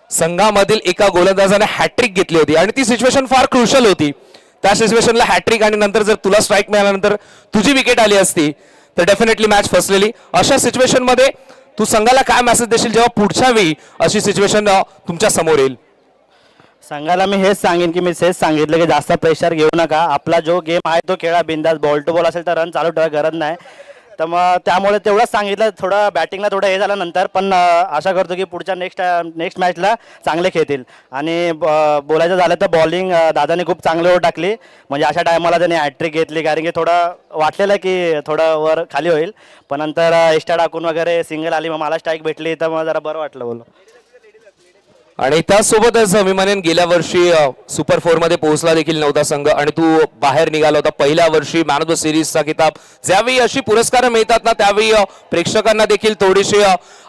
संघामधील एका गोलंदाजाने हॅट्रिक घेतली होती आणि ती सिच्युएशन फार क्रुशल होती. त्या सिच्युएशनला हॅट्रिक आणि नंतर जर तुला स्ट्राईक मिळाल्यानंतर तुझी विकेट आली असती तर डेफिनेटली मॅच फसलेली. अशा सिच्युएशन मध्ये तू संघाला काय मेसेज देशील जेव्हा पुढच्या वेळी अशी सिच्युएशन तुमच्या समोर येईल? संघाला मी हेच सांगेन की मी हेच सांगितलं की जास्त प्रेशर घेऊ नका. आपला जो गेम आहे तो खेळा बिंदास. बॉल टू बॉल असेल तर रन चालू ठेवा, गरज नाही. तर मग त्यामुळे तेवढंच सांगितलं. थोडं बॅटिंगला थोडं हे झालं नंतर, पण आशा करतो की पुढच्या नेक्स्ट मॅचला चांगले खेळतील. आणि बोलायचं झालं तर बॉलिंग दादाने खूप चांगली ओव्हर टाकली. म्हणजे अशा टायमाला त्याने हॅट्रिक घेतली, कारण की थोडं वाटलेलं की थोडं वर खाली होईल, पण नंतर एक्स्ट्रा टाकून वगैरे सिंगल आली, मग मला स्ट्राईक भेटली, तर मग जरा बरं वाटलं बोलो. आणि त्यासोबतच मी म्हणेन गेल्या वर्षी सुपर 4 मध्ये पोहोचला देखील नव्हता संघ आणि तू बाहेर निघाला होता पहिल्या वर्षी मॅन ऑफ द सिरीजचा किताब. ज्यावेळी अशी पुरस्कार मिळतात ना त्यावेळी प्रेक्षकांना देखील थोडीशी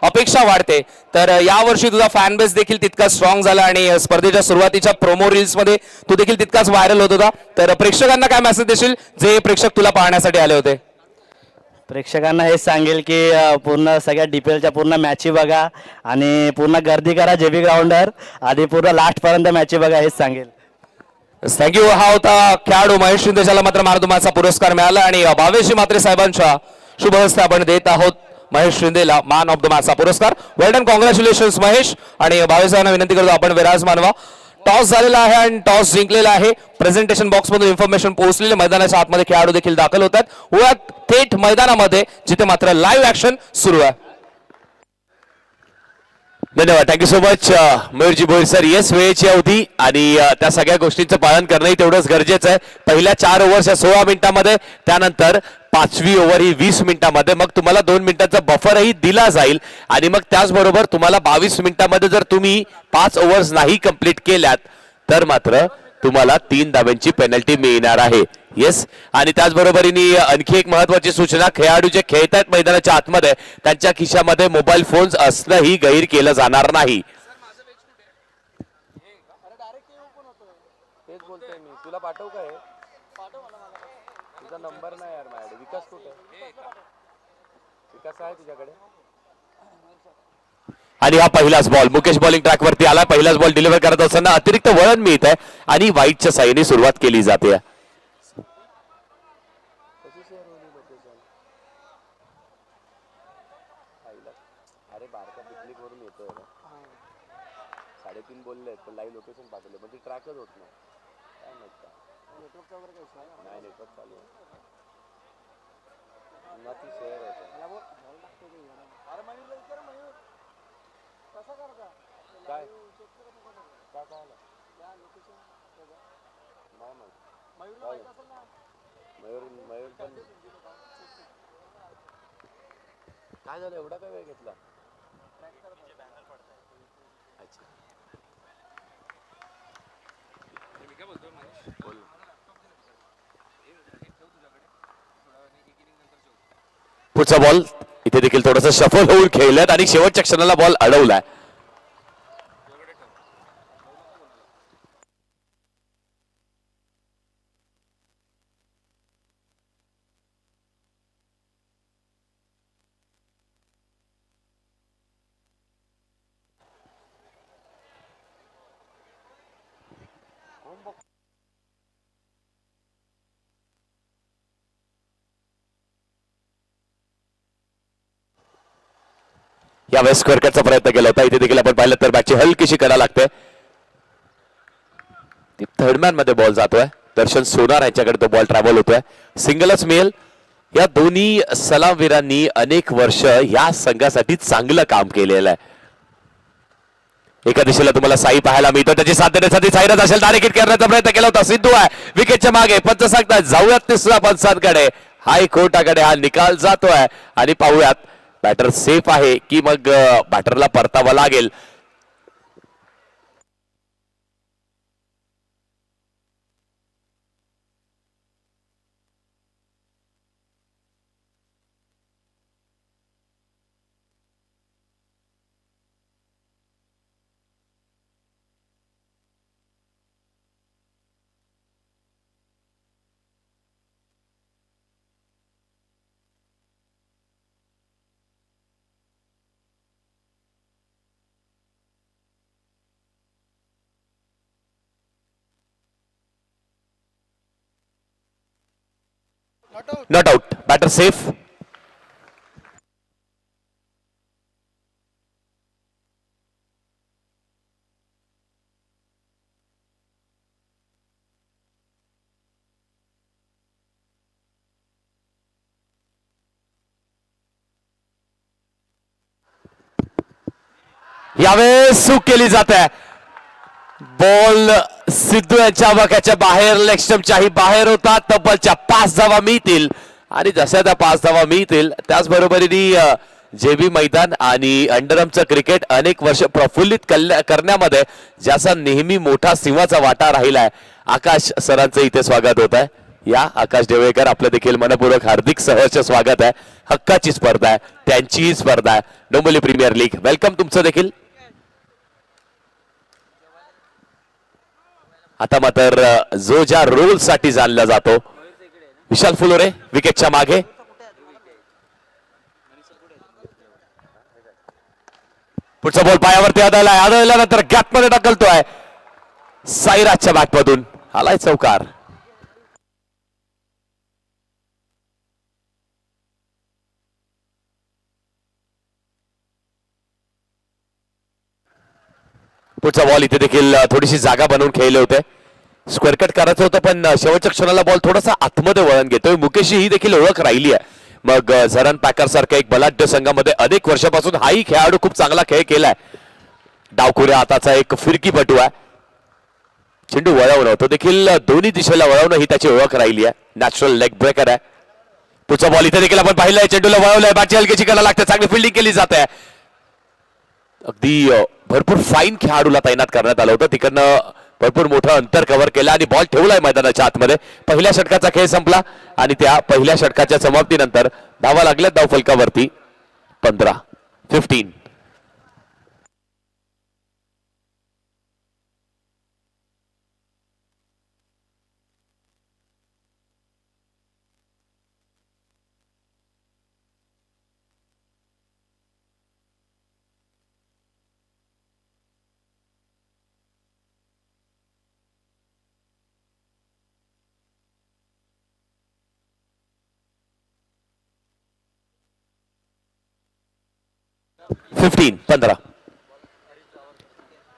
अपेक्षा वाढते. तर यावर्षी तुझा फॅन बेस देखील तितका स्ट्रॉंग झाला आणि स्पर्धेच्या सुरुवातीच्या प्रोमो रील्स मध्ये तू देखील तितकाच व्हायरल होत होता. तर प्रेक्षकांना काय मेसेज देशील जे प्रेक्षक तुला पाहण्यासाठी आले होते? प्रेक्षकांना हेच सांगेल की पूर्ण सगळ्या DPLच्या पूर्ण मॅची बघा आणि पूर्ण गर्दी करा JB ग्राउंडवर आणि पूर्ण लास्टपर्यंत मॅची बघा, हेच सांगेल. थँक्यू. हा होता खेळाडू महेश शिंदे, ज्याला मात्र मॅन ऑफ द मॅचचा पुरस्कार मिळाला आणि भावेशी म्हात्रे साहेबांच्या शुभ हस्ते आपण देत आहोत महेश शिंदेला मॅन ऑफ द मॅचचा पुरस्कार. वेल डन, कॉंग्रॅच्युलेशन्स महेश. आणि भावेसाहेबांना विनंती करतो आपण विराजमान व्हा. टॉस झालेला आहे आणि टॉस जिंकलेला आहे. प्रेझेंटेशन बॉक्स मधून इन्फॉर्मेशन पोहोचलेली, मैदानाच्या आतमध्ये खेळाडू देखील दाखल होतात. वळत थेट मैदानामध्ये, जिथे मात्र लाईव्ह ऍक्शन सुरू आहे. धन्यवाद, थँक्यू सो मच मयूरजी भोईर सर. येस, वेळेची अवधी आणि त्या सगळ्या गोष्टींचं पालन करणंही तेवढंच गरजेचं आहे. पहिल्या 4 ओव्हरच्या 16 मिनिटांमध्ये, त्यानंतर 5वी ओव्हर ही 20 मिनिटांमध्ये, मग तुम्हाला 2 मिनिटांचा बफरही दिला जाईल. आणि मग त्याचबरोबर तुम्हाला 22 मिनिटांमध्ये जर तुम्ही 5 ओव्हर्स नाही कंप्लीट केल्यात तर मात्र तुम्हाला 3 धाब्यांची पेनल्टी मिळणार आहे. येस, आणि त्याचबरोबरीने आणखी एक महत्वाची सूचना, खेळाडू जे खेळत आहेत मैदानाच्या आतमध्ये त्यांच्या खिशामध्ये मोबाईल फोन्स असणंही गैर केलं जाणार नाही. तुला पाठवू काय? तुझा नंबर नाही यार माझ्याकडे. विकास कुठे? विकास आहे तुझ्याकडे? आणि हा पहिलाच बॉल मुकेश बॉलिंग ट्रॅकवरती आला. पहिलाच बॉल डिलिव्हर करत असताना अतिरिक्त वळण मिळत आहे आणि वाईटच्या साईने सुरुवात केली जाते. अरे बारका पिकनिक वरून येतोय ना, 3:30 बोलले पण लाईव्ह लोकेशन पाठवले, म्हणजे ट्रॅकच होत नाही. काय माहित का नेटवर्कचा वगैरे काही इश्यू नाही? नेटवर्क चालू आहे ना, ती शेअर होते. अरे मयूरला विचार, मयूर कसा करता काय काय कळलं त्या लोकेशन नाही माहित. मयूर असेल ना, मयूर पण काय झालं एवढा काय वेळ घेतला? अच्छा, मी काय बोलतोय महेश, बोल. पुढचा बॉल इथे देखील थोडासा शफल होऊन खेळल्यात आणि शेवटच्या क्षणाला बॉल अडवलाय. यावेळेस स्क्वेअर कटचा प्रयत्न केला होता. इथे देखील आपण पाहिलं तर बॅटची हलकीशी कडा लागते. थर्डमॅन मध्ये बॉल जातोय. दर्शन सोनार यांच्याकडे तो बॉल ट्रॅव्हल होतोय. सिंगलच मिळेल. या दोन्ही सलामवीरांनी अनेक वर्ष या संघासाठी चांगलं काम केलेलं आहे. एका दिशेला तुम्हाला साई पाहायला मिळतो, त्याची साथ देण्यासाठी साईराज असेल डायरेक्ट करण्याचा प्रयत्न केला होता. सिद्धू आहे विकेटच्या मागे. पंच सांगतात जाऊयात तिसऱ्या पंचांकडे. हायकोर्टाकडे हा निकाल जातोय आणि पाहूयात बॅटर सेफ आहे की मग बॅटरला परतावा लागेल. Not out. Batter safe. यावेळेस चूक केली जाते. बॉल सिद्धू यांच्या वाक्याच्या बाहेर, लेग स्टंपच्याही बाहेर होता. तब्बलच्या 5 धावा मिळतील आणि जशा त्या 5 धावा मिळतील त्याचबरोबरीने जेबी मैदान आणि अंडरआर्मचं क्रिकेट अनेक वर्ष प्रफुल्लित करण्यामध्ये ज्याचा नेहमी मोठा सिंहाचा वाटा राहिलाय, आकाश सरांचं इथे स्वागत होत आहे. या आकाश देवळेकर आपलं देखील मनपूर्वक हार्दिक सहर्ष स्वागत आहे. हक्काची स्पर्धा आहे, त्यांचीही स्पर्धा आहे, डोंबिवली प्रीमियर लीग. वेलकम तुमचं देखील. आता मात्र जो ज्या रोल साठी जाणला जातो, विशाल फुलोरे विकेटच्या मागे. पुढचा बॉल पायावरती आदळल्यानंतर गॅप मध्ये ढकलतोय. साईराजच्या बॅटमधून आलाय चौकार. पुढचा बॉल इथे देखील थोडीशी जागा बनवून खेळले होते. स्क्वेअर कट करायचं होतं पण शेवटच्या क्षणाला बॉल थोडासा आतमध्ये वळण घेतोय. मुकेशची ही देखील ओळख राहिली आहे. मग झरण पॅकर सारख्या एक बलाढ्य संघामध्ये अनेक वर्षापासून हाही खेळाडू खूप चांगला खेळ केलाय. डावखुऱ्या हाताचा एक फिरकीपटू आहे. चेंडू वळवणं तो देखील दोन्ही दिशेला वळवणं ही त्याची ओळख राहिली आहे. नॅचरल लेग ब्रेकर आहे. पुढचा बॉल इथे देखील आपण पाहिलंय. चेंडूला वळवलंय, बॅटची हलकीची करायला लागते, चांगली फिल्डिंग केली जाते. अगदी भरपूर फाईन खेळाडूला तैनात करण्यात आलं होतं. तिकडनं भरपूर मोठं अंतर कव्हर केलं आणि बॉल ठेवलाय मैदानाच्या आतमध्ये. पहिल्या षटकाचा खेळ संपला आणि त्या पहिल्या षटकाच्या समाप्तीनंतर धावा लागल्या धावफलकावरती 15. 15.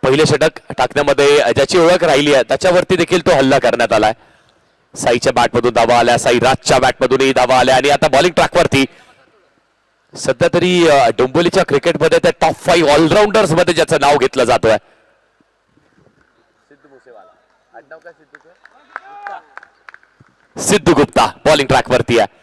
पहिले षटक टाकण्यामध्ये ज्याची ओळख राहिली आहे त्याच्यावरती देखील तो हल्ला करण्यात आलाय. साईच्या बॅटमधून धावा आल्या, साई राजच्या बॅटमधूनही धावा आल्या आणि आता बॉलिंग ट्रॅकवरती सध्या तरी डोंबिवलीच्या क्रिकेटमध्ये त्या टॉप 5 ऑलराऊंडर्स मध्ये ज्याचं नाव घेतलं जातोय. सिद्धू गुप्ता बॉलिंग ट्रॅकवरती आहे.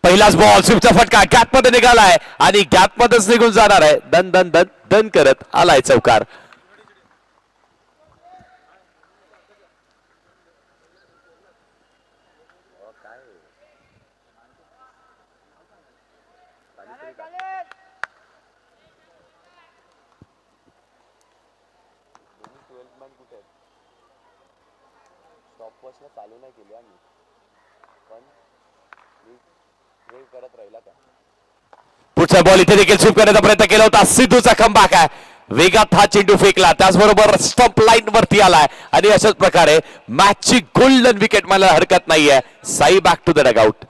पहिलाच बॉल स्विपचा फटका गॅप मध्ये निघालाय आणि गॅप मध्येच निघून जाणार आहे. दन दन दन दन करत आलाय चौकार. चालू नाही केली आम्ही पण पुढचा बॉल इथे देखील स्वीप करण्याचा प्रयत्न केला होता. सिद्धूचा कमबॅक आहे. वेगात हा चेंडू फेकला, त्याचबरोबर स्टंप लाईन वरती आलाय आणि अशाच प्रकारे मॅचची गोल्डन विकेट मला हरकत नाहीये. Sai back to the dugout.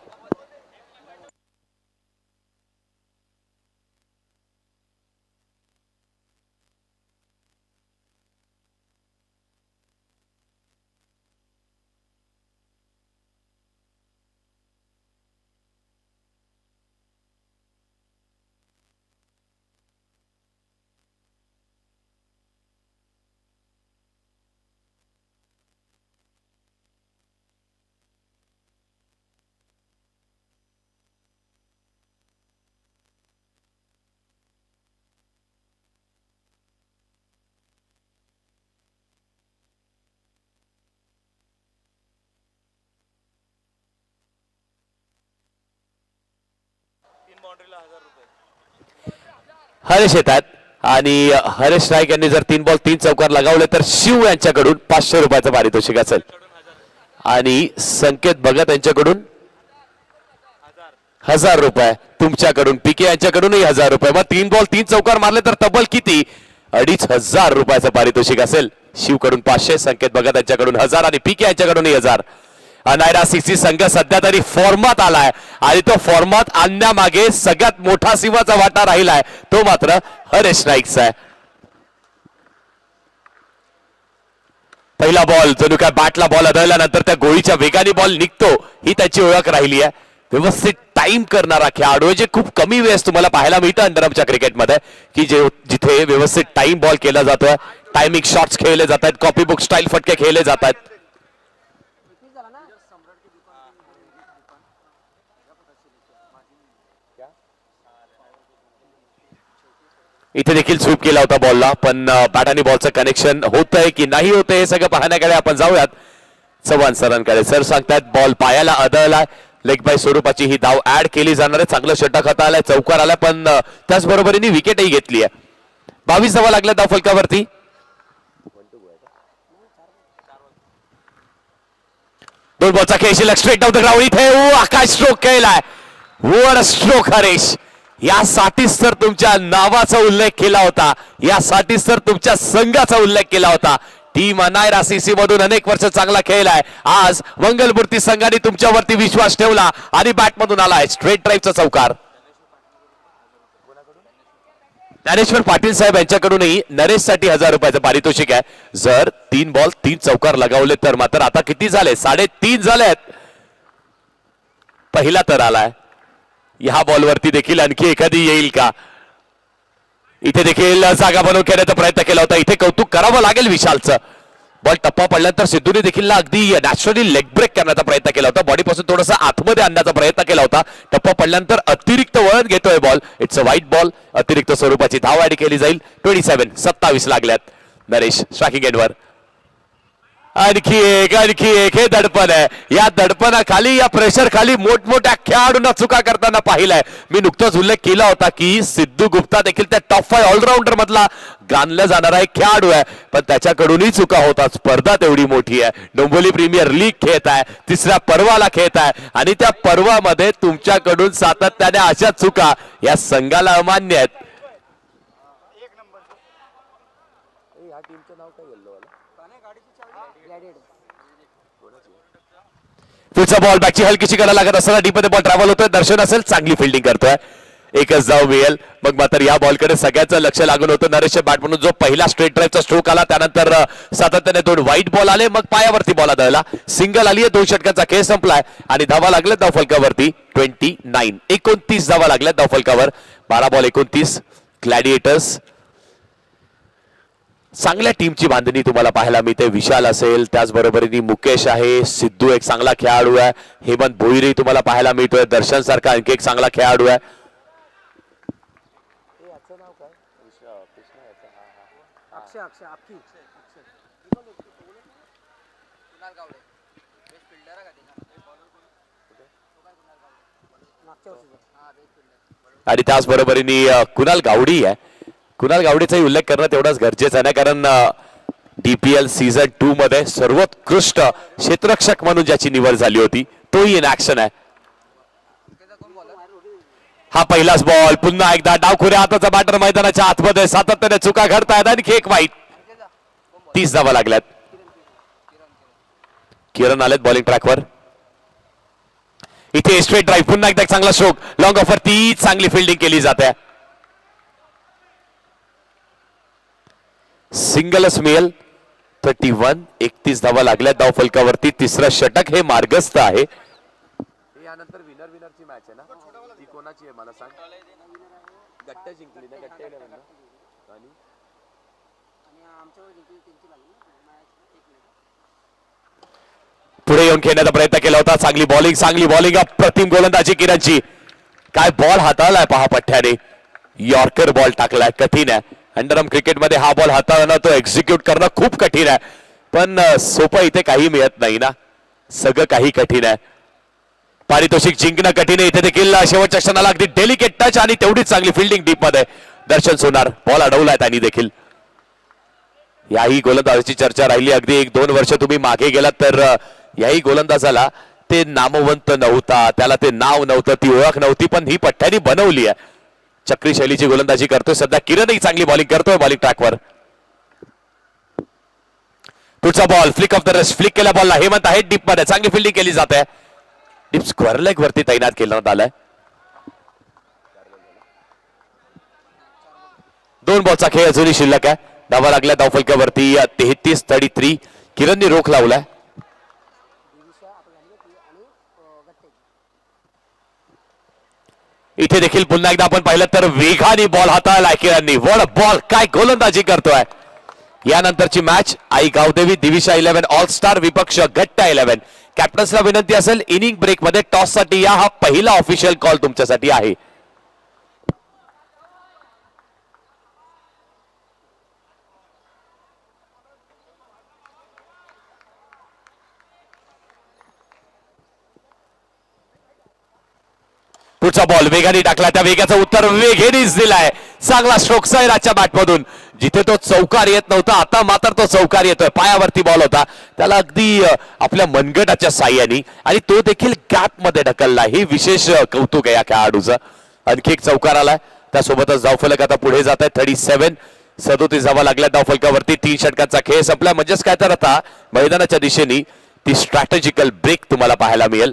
Haresh येतात आणि हरेश नाईक यांनी जर 3 बॉल 3 चौकार लगावले तर शिव यांच्याकडून 500 रुपयाचं पारितोषिक असेल आणि संकेत भगत यांच्याकडून 1000 रुपये, तुमच्याकडून पीके यांच्याकडूनही 1000 रुपये. मग 3 बॉल 3 चौकार मारले तर तब्बल किती 2500 रुपयाचं पारितोषिक असेल. शिवकडून 500, संकेत भगत यांच्याकडून 1000 आणि पीके यांच्याकडूनही 1000. अनायरा सीसी संघ सध्या तरी फॉर्मात आलाय आणि तो फॉर्मात आणण्यामागे सगळ्यात मोठा सिंहाचा वाटा राहिलाय तो मात्र हरेश नाईकचा आहे. पहिला बॉल जणू काय बॅटला बॉल आदळल्यानंतर त्या गोळीच्या वेगाने बॉल निघतो ही त्याची ओळख राहिली आहे. व्यवस्थित टाइम करणारा खेळाडू जे खूप कमी वेळेस तुम्हाला पाहायला मिळतं अंडरआर्मच्या क्रिकेटमध्ये की जिथे व्यवस्थित टाइम बॉल केला जातोय, टायमिंग शॉट्स खेळले जात आहेत, कॉपी बुक स्टाईल फटके खेळले जात आहेत. इथे देखील स्वीप केला होता बॉलला, पण बॅट आणि बॉलचं कनेक्शन होतंय की नाही होतंय हे सगळं पाहण्याकडे आपण जाऊयात. चव्हाण सरांकडे. सर सांगतायत बॉल पायाला आदळलाय, लेग बाय स्वरूपाची ही धाव ऍड केली जाणार आहे. चांगलं षटक हाता आलाय, चौकार आलाय, पण त्याचबरोबरीने विकेटही घेतली आहे. 22 धावा लागल्या धाव फलकावरती. दोन बॉलचा खेळ शिल्लक. Straight down the ground. इथे आकाश स्ट्रोक केलाय. वर स्ट्रोक हरेश. यासाठीच तर तुमच्या नावाचा उल्लेख केला होता, यासाठीच तर तुमच्या संघाचा उल्लेख केला होता. टीम अनायरा सीसी मधून अनेक वर्ष चांगला खेळलाय. आज मंगलमूर्ती संघाने तुमच्यावरती विश्वास ठेवला आणि बॅट मधून आलाय स्ट्रेट ड्राईव्हचा चौकार. ज्ञानेश्वर पाटील साहेब यांच्याकडूनही नरेशसाठी 1000 रुपयाचं पारितोषिक आहे. जर 3 बॉल 3 चौकार लगावले तर मात्र आता किती झाले? 3.5 झालेत. पहिला तर आलाय. ह्या बॉलवरती देखील आणखी एखादी येईल का? इथे देखील जागा बनवून खेळण्याचा प्रयत्न केला होता. इथे कौतुक करावं लागेल विशालचं. बॉल टप्पा पडल्यानंतर सिद्धूने देखील अगदी नॅचरली लेग ब्रेक करण्याचा प्रयत्न केला होता. बॉडीपासून थोडासा आतमध्ये आणण्याचा प्रयत्न केला होता. टप्पा पडल्यानंतर अतिरिक्त वळण घेतोय ball. It's a white ball. अतिरिक्त स्वरूपाची धाव ऍड केली जाईल. 27 लागल्यात. नरेश स्ट्रायकिंग एंडवर. आणखी एक हे दडपण आहे. या दडपणाखाली, या प्रेशर खाली मोठमोठ्या खेळाडूंना चुका करताना पाहिलाय. मी नुकताच उल्लेख केला होता की सिद्धू गुप्ता देखील त्या टॉप 5 ऑलराऊंडर मधला गाणला जाणारा एक खेळाडू आहे, पण त्याच्याकडूनही चुका होतात. स्पर्धा तेवढी मोठी आहे. डोंबिवली प्रीमियर लीग खेळत आहे, 3ऱ्या पर्वाला खेळत आहे आणि त्या पर्वामध्ये तुमच्याकडून सातत्याने अशा चुका या संघाला अमान्य आहेत. पुढचा बॉल बॅकची हलकीशी करायला लागत असताना डीपमध्ये बॉल ट्रॅव्हल होतोय. दर्शन असेल चांगली फिल्डिंग करतोय. एकच धाव मिळेल. मग मात्र या बॉलकडे सगळ्याचं लक्ष लागून होतं. नरेशच्या बॅट म्हणून जो पहिला स्ट्रेट ड्राईव्हचा स्ट्रोक आला त्यानंतर सातत्याने 2 व्हाईट बॉल आले, मग पायावरती बॉल आदळला. सिंगल आली आहे. 2 षटकांचा खेळ संपलाय आणि धावा लागल्या धाव फलकावरती 29 धावा लागल्या धाव फलकावर. 12 बॉल 29. ग्लॅडिएटर्स चांगल्या टीमची बांधणी तुम्हाला पाहायला मिळते. विशाल असेल, त्याचबरोबरीने मुकेश आहे, सिद्धू एक चांगला खेळाडू आहे, हेमंत भोईरही तुम्हाला पाहायला मिळतोय, दर्शन सारखा आणखी एक चांगला खेळाडू आहे. आणि त्याचबरोबरीने कुणाल गावडी आहे. कुणाल गावडीचाही उल्लेख करणं तेवढाच गरजेचं आहे ना, कारण DPL सीझन 2 मध्ये सर्वोत्कृष्ट क्षेत्ररक्षक म्हणून ज्याची निवड झाली होती तोही इन ऍक्शन आहे. हा पहिलाच बॉल. पुन्हा एकदा डावखुऱ्या हाताचा बॅटर मैदानाच्या आतमध्ये. सातत्याने चुका घडतायत. आणखी एक वाईट. 30 धावा लागल्यात. किरण आलेत बॉलिंग ट्रॅकवर. इथे स्ट्रेट ड्राईव्ह. पुन्हा एकदा एक चांगला स्ट्रोक. Long offer. ती चांगली फिल्डिंग केली जाते. सिंगलच मिळेल. 31 धावा लागल्या धाव फलकावरती. 3रं षटक हे मार्गस्थ आहे. यानंतर विनरची मॅच आहे ना, ती कोणाची आहे मला सांग? गट्ट्या जिंकली ना, गट्ट्या आणि पुढे येऊन खेळण्याचा प्रयत्न केला होता. चांगली बॉलिंग अप्रतिम गोलंदाजी किरणची. काय बॉल हाताळलाय पहा पठ्ठ्याने. यॉर्कर बॉल टाकलाय. कठीण आहे. अंडरआर्म क्रिकेटमध्ये हा बॉल हाताळणं, तो एक्झिक्यूट करणं खूप कठीण आहे, पण सोपं इथे काही मिळत नाही ना. सगळं काही कठीण आहे. पारितोषिक जिंकणं कठीण आहे. इथे देखील शेवटच्या क्षणाला अगदी डेलिकेट टच आणि तेवढीच चांगली फिल्डिंग डीप मध्ये. दर्शन सोनार बॉल अडवलाय त्यांनी देखील. याही गोलंदाजाची चर्चा राहिली. अगदी 1-2 वर्ष तुम्ही मागे गेलात तर याही गोलंदाजाला ते नामवंत नव्हता, त्याला ते नाव नव्हतं, ती ओळख नव्हती, पण ही पठ्ठ्यानी बनवली आहे. चक्री शैलीची गोलंदाजी करतोय सध्या. किरणही चांगली बॉलिंग करतोय बॉलिंग ट्रॅकवर. पुढचा ball flick of the rest, flick केल्या बॉलला हेमंत आहे डीप मध्ये, चांगली फिल्डिंग केली जाते. डीप स्क्वेअर लेग वरती तैनात करण्यात आलाय. 2 बॉलचा खेळ अजूनही शिल्लक आहे. धावा लागल्या धावफलकावरती 33-33. किरणनी रोख लावलाय. इथे देखील पुन्हा एकदा आपण पाहिलं तर वेगाने बॉल हाताळला किरणनी. वॉट बॉल, काय गोलंदाजी करतोय. यानंतरची मॅच आई गावदेवी दिविशा 11 ऑल स्टार विपक्ष गट्टा 11. कॅप्टन्सला विनंती असेल इनिंग ब्रेक मध्ये टॉस साठी या. हा पहिला ऑफिशियल कॉल तुमच्यासाठी आहे. पुढचा बॉल वेगाने टाकला, त्या वेगाचं उत्तर वेगेनेच दिलाय. चांगला स्ट्रोक सैराजच्या बॅटमधून. जिथे तो चौकार येत नव्हता आता मात्र तो चौकार येतोय. पायावरती बॉल होता, त्याला अगदी आपल्या मनगटाच्या साह्याने आणि तो देखील गॅप मध्ये ढकलला. हे विशेष कौतुक आहे या खेळाडूचं. आणखी एक चौकार आलाय, त्यासोबतच धावफलक आता पुढे जात आहे. 37 धावा लागल्या धावफलकावरती. 3 षटकांचा खेळ संपला. म्हणजेच काय तर आता मैदानाच्या दिशेने ती स्ट्रॅटेजिकल ब्रेक तुम्हाला पाहायला मिळेल.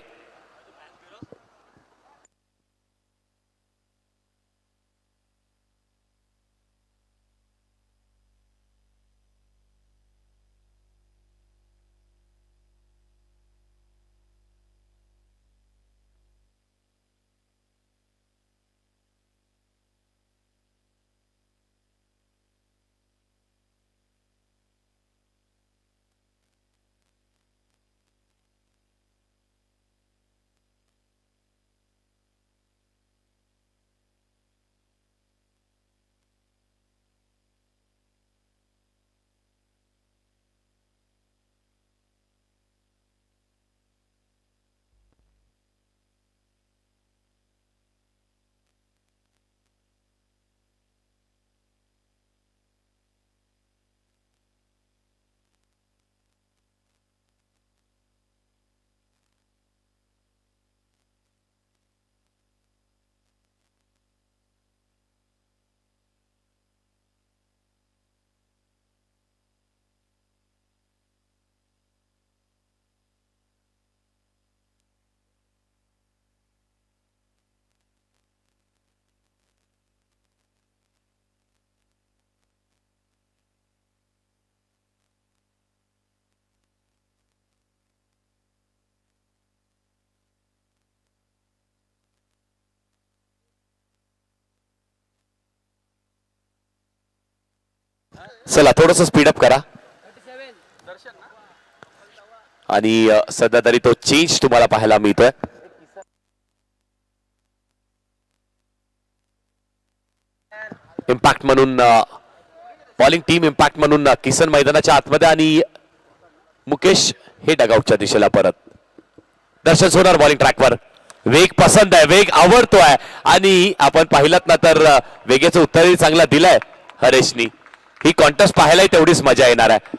चला थोडस स्पीडअप करा. आणि सध्या तरी तो चेंज तुम्हाला पाहायला मिळतोय. इम्पॅक्ट म्हणून बॉलिंग टीम इम्पॅक्ट म्हणून किसन मैदानाच्या आतमध्ये आणि मुकेश हे डगआउटच्या दिशेला परत. दर्शन सोनार बॉलिंग ट्रॅकवर. वेग पसंत आहे, वेग आवडतोय आणि आपण पाहिलात ना तर वेगेचं उत्तरही चांगला दिलंय हरेशनी. ही कॉन्टेस्ट पाहायलाही तेवढीच मजा येणार आहे.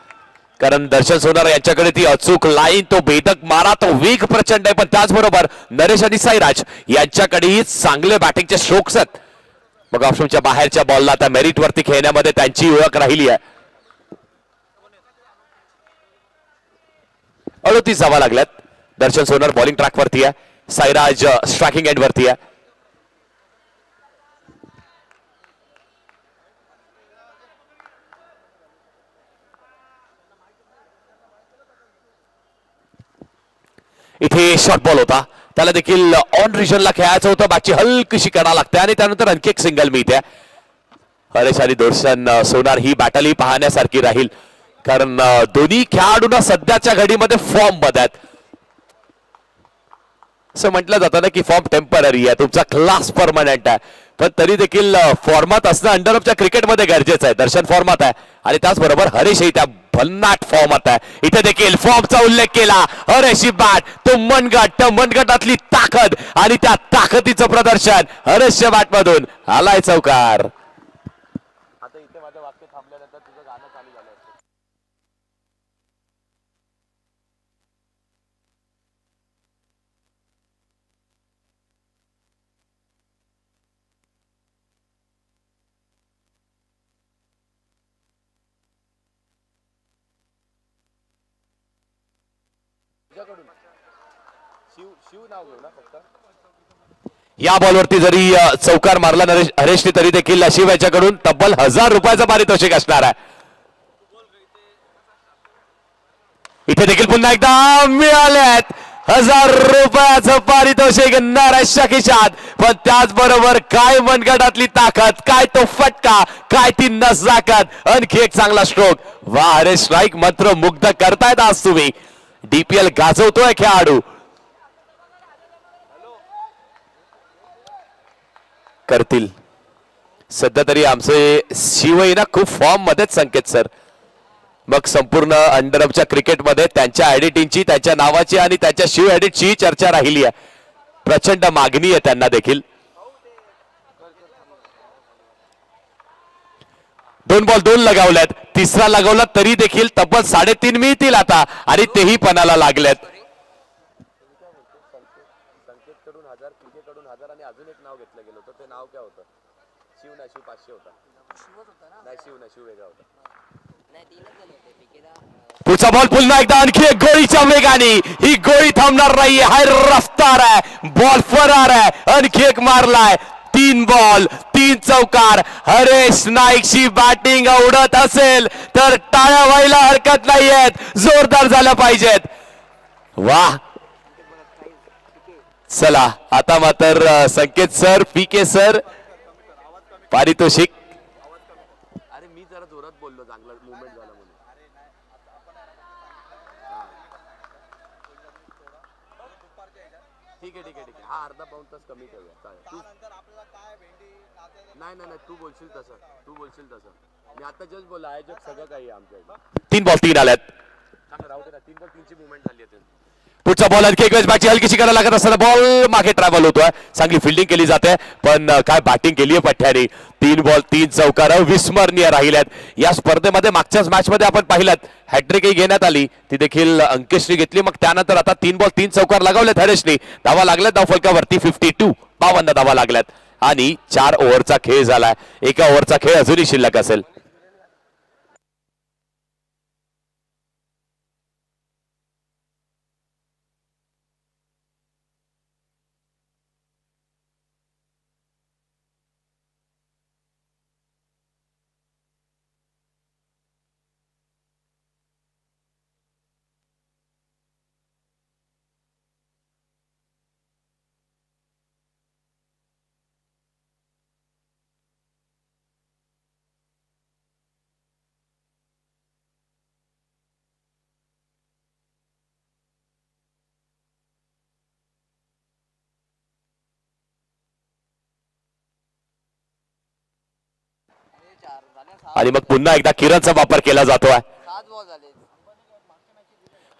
कारण दर्शन सोनार यांच्याकडे ती अचूक लाईन, तो भेदक मारा, तो वेग प्रचंड आहे. पण त्याचबरोबर नरेश आणि साईराज यांच्याकडेही चांगले बॅटिंगचे स्ट्रोक्स आहेत. मग ऑप्शनच्या बाहेरच्या बॉलला आता मेरिट वरती खेळण्यामध्ये त्यांची ओळख राहिली आहे. 38 धावा लागल्यात. दर्शन सोनार बॉलिंग ट्रॅक वरती आहे, साईराज स्ट्रायकिंग एंड वरती आहे. इथे शॉर्ट बॉल होता, त्याला देखील ऑन रिजनला खेळायचं होतं. बॅटची हलकीशी कडा लागते आणि त्यानंतर आणखी एक सिंगल मिळते. हरेश आणि दर्शन सोनार ही बॅटलही पाहण्यासारखी राहील. कारण दोन्ही खेळाडूंना सध्याच्या घडीमध्ये फॉर्म मध्ये आहेत. असं म्हटलं जातं ना की फॉर्म टेम्पररी आहे, तुमचा क्लास परमनंट आहे. पण तरी देखील फॉर्मात असणं अंडरऑफच्या क्रिकेटमध्ये गरजेचं आहे. दर्शन फॉर्मात आहे आणि त्याचबरोबर हरेशही त्या भन्नाट फॉर्मात आहे. इथे देखील फॉर्मचा उल्लेख केला. हरेशची बॅट, तो मनगट, मनगटातली ताकद आणि त्या ताकदीचं प्रदर्शन हरेशच्या बॅटमधून आलाय चौकार. आता इथे माझं वाक्य थांबल्यानंतर तुझं गाणं चालू झालं. या बॉलवरती जरी चौकार मारला हरेशने तरी देखील शिव याच्याकडून तब्बल 1000 रुपयाचं पारितोषिक असणार आहे. इथे देखील पुन्हा एकदा मिळाल्यात 1000 रुपयाचं पारितोषिक नरेशच्या खिशात. पण त्याचबरोबर काय मनगटातली ताकद, काय तो फटका, काय ती नजाकत. आणखी एक चांगला स्ट्रोक. वा हरेश, स्ट्राईक मात्र मुग्ध करतायत आज तुम्ही. डीपीएल गाजवतोय खेळाडू. करतील सध्या तरी आमचे शिवही ना खूप फॉर्म मध्येच संकेत सर. मग संपूर्ण अंडरअपच्या क्रिकेटमध्ये त्यांच्या एडिटिंगची, त्यांच्या नावाची आणि त्यांच्या शिव एडिटची चर्चा राहिली आहे. प्रचंड मागणी आहे त्यांना देखील. 2 बॉल 2 लगावल्यात. तिसरा लगावला तरी देखील तब्बल 3.5 मिळतील आता आणि तेही पणाला लागल्यात. अजून एक नाव घेतलं गेलं होतं. ते नाव काय होतं? शिव 500 होता. नाही शिव वेगळा होता. पुढचा बॉल पुन्हा एकदा आणखी एक गोळीच्या वेगाने. ही गोळी थांबणार नाही. हाय रफ्तार आहे. बॉल फरार आहे. आणखी एक मारलाय. 3 बॉल 3 चौकार. हरेश नाईकची बॅटिंग आवडत असेल तर टाळ्या व्हायला हरकत नाहीयेत. जोरदार झाल्या पाहिजेत. वाह, चला आता मात्र संकेत सर, पीके सर पारितोषिक. अरे मी जरा जोरात बोललो, चांगला मुवमेंट झाला म्हणून. ठीक आहे. हा अर्धा पाऊण तास कमी करूया. चालेल. नाही तू बोलशील तसं. मी आता जस्ट बोलला. आयोजक सगळं काही आहे आमच्या इथे. 3 बॉल 3 आल्यात. राहू दे ना. 3 बॉल 3ची मुवमेंट झाली आहे. पुढचा बॉल आणखी एक वेळेस बॅटची हलकीशी करायला लागत असताना बॉल मागे ट्रॅव्हल होतोय. चांगली फिल्डिंग केली जाते पण काय बॅटिंग केली आहे पठ्याने. 3 बॉल 3 चौकार विस्मरणीय राहिल्यात. या स्पर्धेमध्ये मागच्याच मॅच मध्ये आपण पाहिलात हॅट्रिकही घेण्यात आली, ती देखील अंकेशने घेतली. मग त्यानंतर आता 3 बॉल 3 चौकार लगावलेत हरेशने. धावा लागल्यात धाव फलकावरती 52 52 धावा लागल्यात आणि 4 ओव्हरचा खेळ झालाय. एका ओव्हरचा खेळ अजूनही शिल्लक असेल. आणि मग पुन्हा एकदा किरणचा वापर केला जातोय.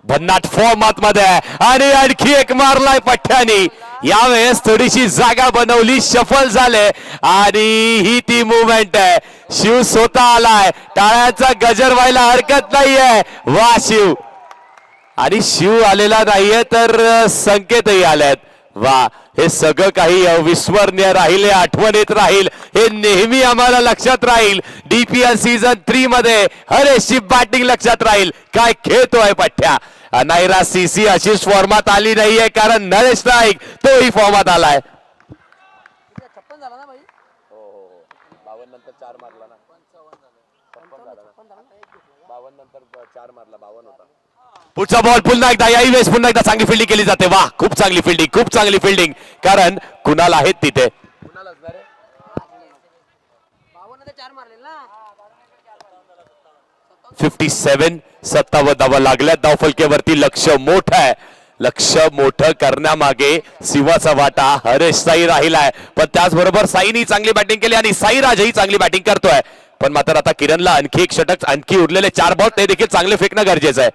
भन्नाट फॉर्म आतमध्ये आणि आणखी एक मारलाय पठ्यानी. यावेळेस थोडीशी जागा बनवली, शफल झाले आणि ही ती मुवमेंट आहे. शिव स्वतः आलाय. टाळ्याचा गजर व्हायला हरकत नाहीये. वा शिव. आणि शिव आलेला नाहीये तर संकेतही आलेत. वा, हे सगळं काही अविस्मरणीय राहील. आठवणीत राहील. हे नेहमी आम्हाला लक्षात राहील. डीपीएल सीझन 3 मध्ये हरेशची बॅटिंग लक्षात राहील. काय खेळतोय पठ्या. नायरा सीसी अशीच फॉर्मात आली नाहीये कारण नरेश नाईक तोही फॉर्मात आलाय. 52 नंतर 4 मारला ना. 52 नंतर 4 मारला. 52 होता. पुढचा बॉल पुन्हा एकदा. याही वेळेस पुन्हा एकदा चांगली फिल्डिंग केली जाते. वा, खूप चांगली फिल्डिंग कारण कुणाल आहेत तिथे. 57 57 धावा लागल्या धावफलकेवरती. लक्ष मोठं करण्यामागे शिवाचा वाटा हरेशचाही राहिलाय. पण त्याचबरोबर साईनी चांगली बॅटिंग केली आणि साईराजही चांगली बॅटिंग करतोय. पण मात्र आता किरणला आणखी एक षटक, आणखी उरलेले 4 बॉल ते देखील चांगले फेकणं गरजेचं आहे.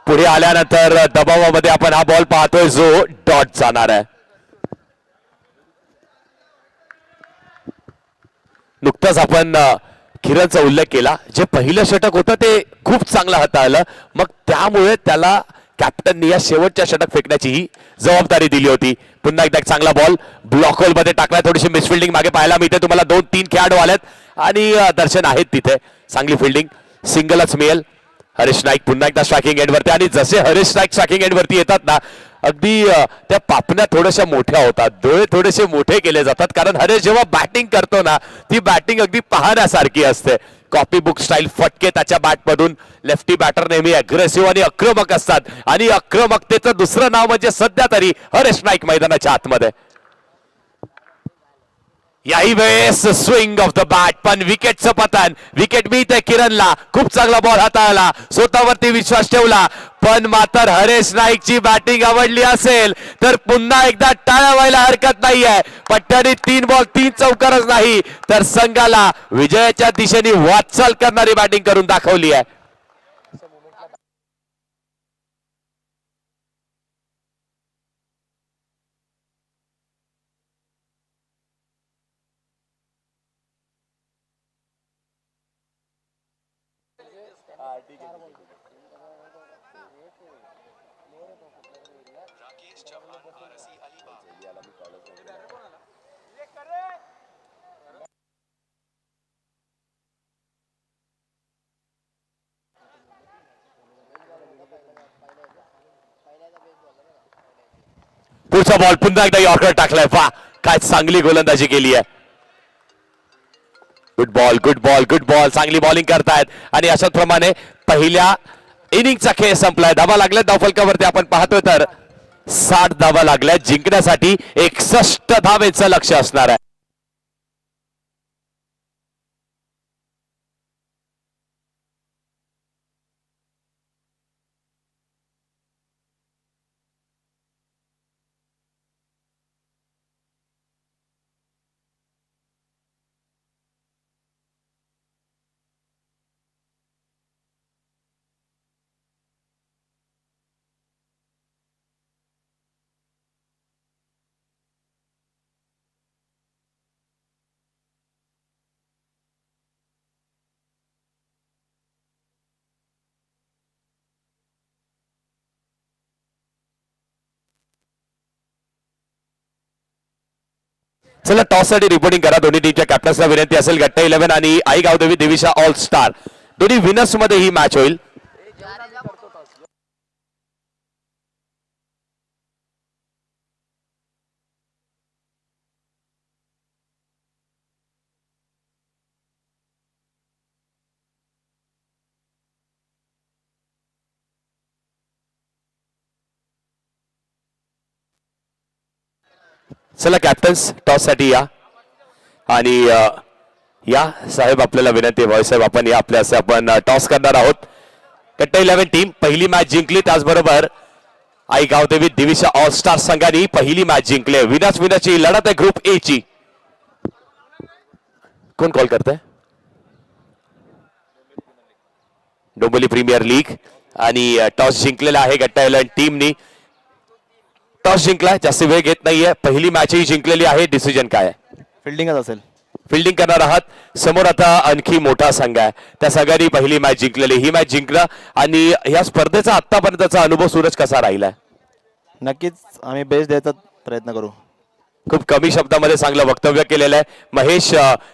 पुढे आल्यानंतर दबावामध्ये आपण हा बॉल पाहतोय जो डॉट जाणार आहे. नुकताच आपण किरणचा उल्लेख केला. जे पहिलं षटक होतं ते खूप चांगलं हाताळलं. मग त्यामुळे त्याला कॅप्टननी या शेवटच्या षटक फेकण्याची ही जबाबदारी दिली होती. पुन्हा एकदा एक चांगला बॉल ब्लॉक होल मध्ये टाकलाय. थोडीशी मिसफिल्डिंग मागे पाहायला मिळते तुम्हाला. 2-3 खेळाडू आलेत आणि दर्शन आहेत तिथे. चांगली फिल्डिंग. सिंगलच मिळेल. हरीश नाईक पुन्हा एकदा स्ट्रायकिंग एंडवरती आणि जसे हरीश नाईक स्ट्रायकिंग एंडवरती येतात ना अगदी त्या पापण्या थोड्याशा मोठ्या होतात, डोळे थोडेसे मोठे केले जातात, कारण हरीश जेव्हा बॅटिंग करतो ना ती बॅटिंग अगदी पाहण्यासारखी असते. कॉपी बुक स्टाईल फटके त्याच्या बॅटमधून. लेफ्टी बॅटर नेहमी अग्रेसिव्ह आणि आक्रमक असतात आणि आक्रमकतेचं दुसरं नाव म्हणजे सध्या तरी हरीश नाईक मैदानाच्या आतमध्ये. याही वेळेस स्विंग ऑफ द बॅट, पण विकेटचं पतन. विकेट मिळते किरणला. खूप चांगला बॉल हाताळला, स्वतःवरती विश्वास ठेवला, पण मात्र हरेश नाईकची बॅटिंग आवडली असेल तर पुन्हा एकदा टाळ्या व्हायला हरकत नाहीये. पट्ट्याने 3 बॉल 3 चौकारच नाही तर संघाला विजयाच्या दिशेने वाटचाल करणारी बॅटिंग करून दाखवली आहे. पुढचा बॉल पुन्हा एकदा यॉर्कर टाकलाय. वा काय चांगली गोलंदाजी केली आहे. Good ball, good ball, good ball. चांगली बॉलिंग करतायत आणि अशाच प्रमाणे पहिल्या इनिंगचा खेळ संपलाय. धावा लागल्या धावफलकावरती आपण पाहतोय तर 60 धावा लागल्या. जिंकण्यासाठी 61 धावेचं लक्ष असणार आहे. चला टॉस साठी रिपोर्टिंग करा. दोन्ही टीमच्या कॅप्टन्सला विनंती असेल. गट्टा 11 आणि आई गावदेवी दिविशा ऑल स्टार दोन्ही विनर्स मध्ये ही मॅच होईल. चला कॅप्टन्स टॉस साठी या आणि या साहेब आपल्याला विनंती आहे. साहेब आपण या आपल्या असे आपण टॉस करणार आहोत. कट्टा 11 टीम पहिली मॅच जिंकली. त्याचबरोबर आई गावदेवी दिविशा ऑल स्टार संघाने पहिली मॅच जिंकली. विनर्सची लढत आहे ग्रुप ए ची. कोण कॉल करतंय? डोंबिवली प्रीमियर लीग आणि टॉस जिंकलेला आहे गट्टा 11 टीमनी. टॉस जिंकलाय, जास्त वेळ घेत नाहीये. पहिली मॅचही जिंकलेली आहे. डिसिजन काय आहे? फिल्डिंगच असेल. फिल्डिंग करणार आहात. समोर आता आणखी मोठा संघ आहे. त्या संघाने पहिली मॅच जिंकलेली. ही मॅच जिंकला आणि या स्पर्धेचा आतापर्यंतचा अनुभव सूरज कसा राहिलाय? नक्कीच आम्ही बेस्ट द्यायचा प्रयत्न करू. खूप कमी शब्दामध्ये चांगलं वक्तव्य केलेलं आहे. महेश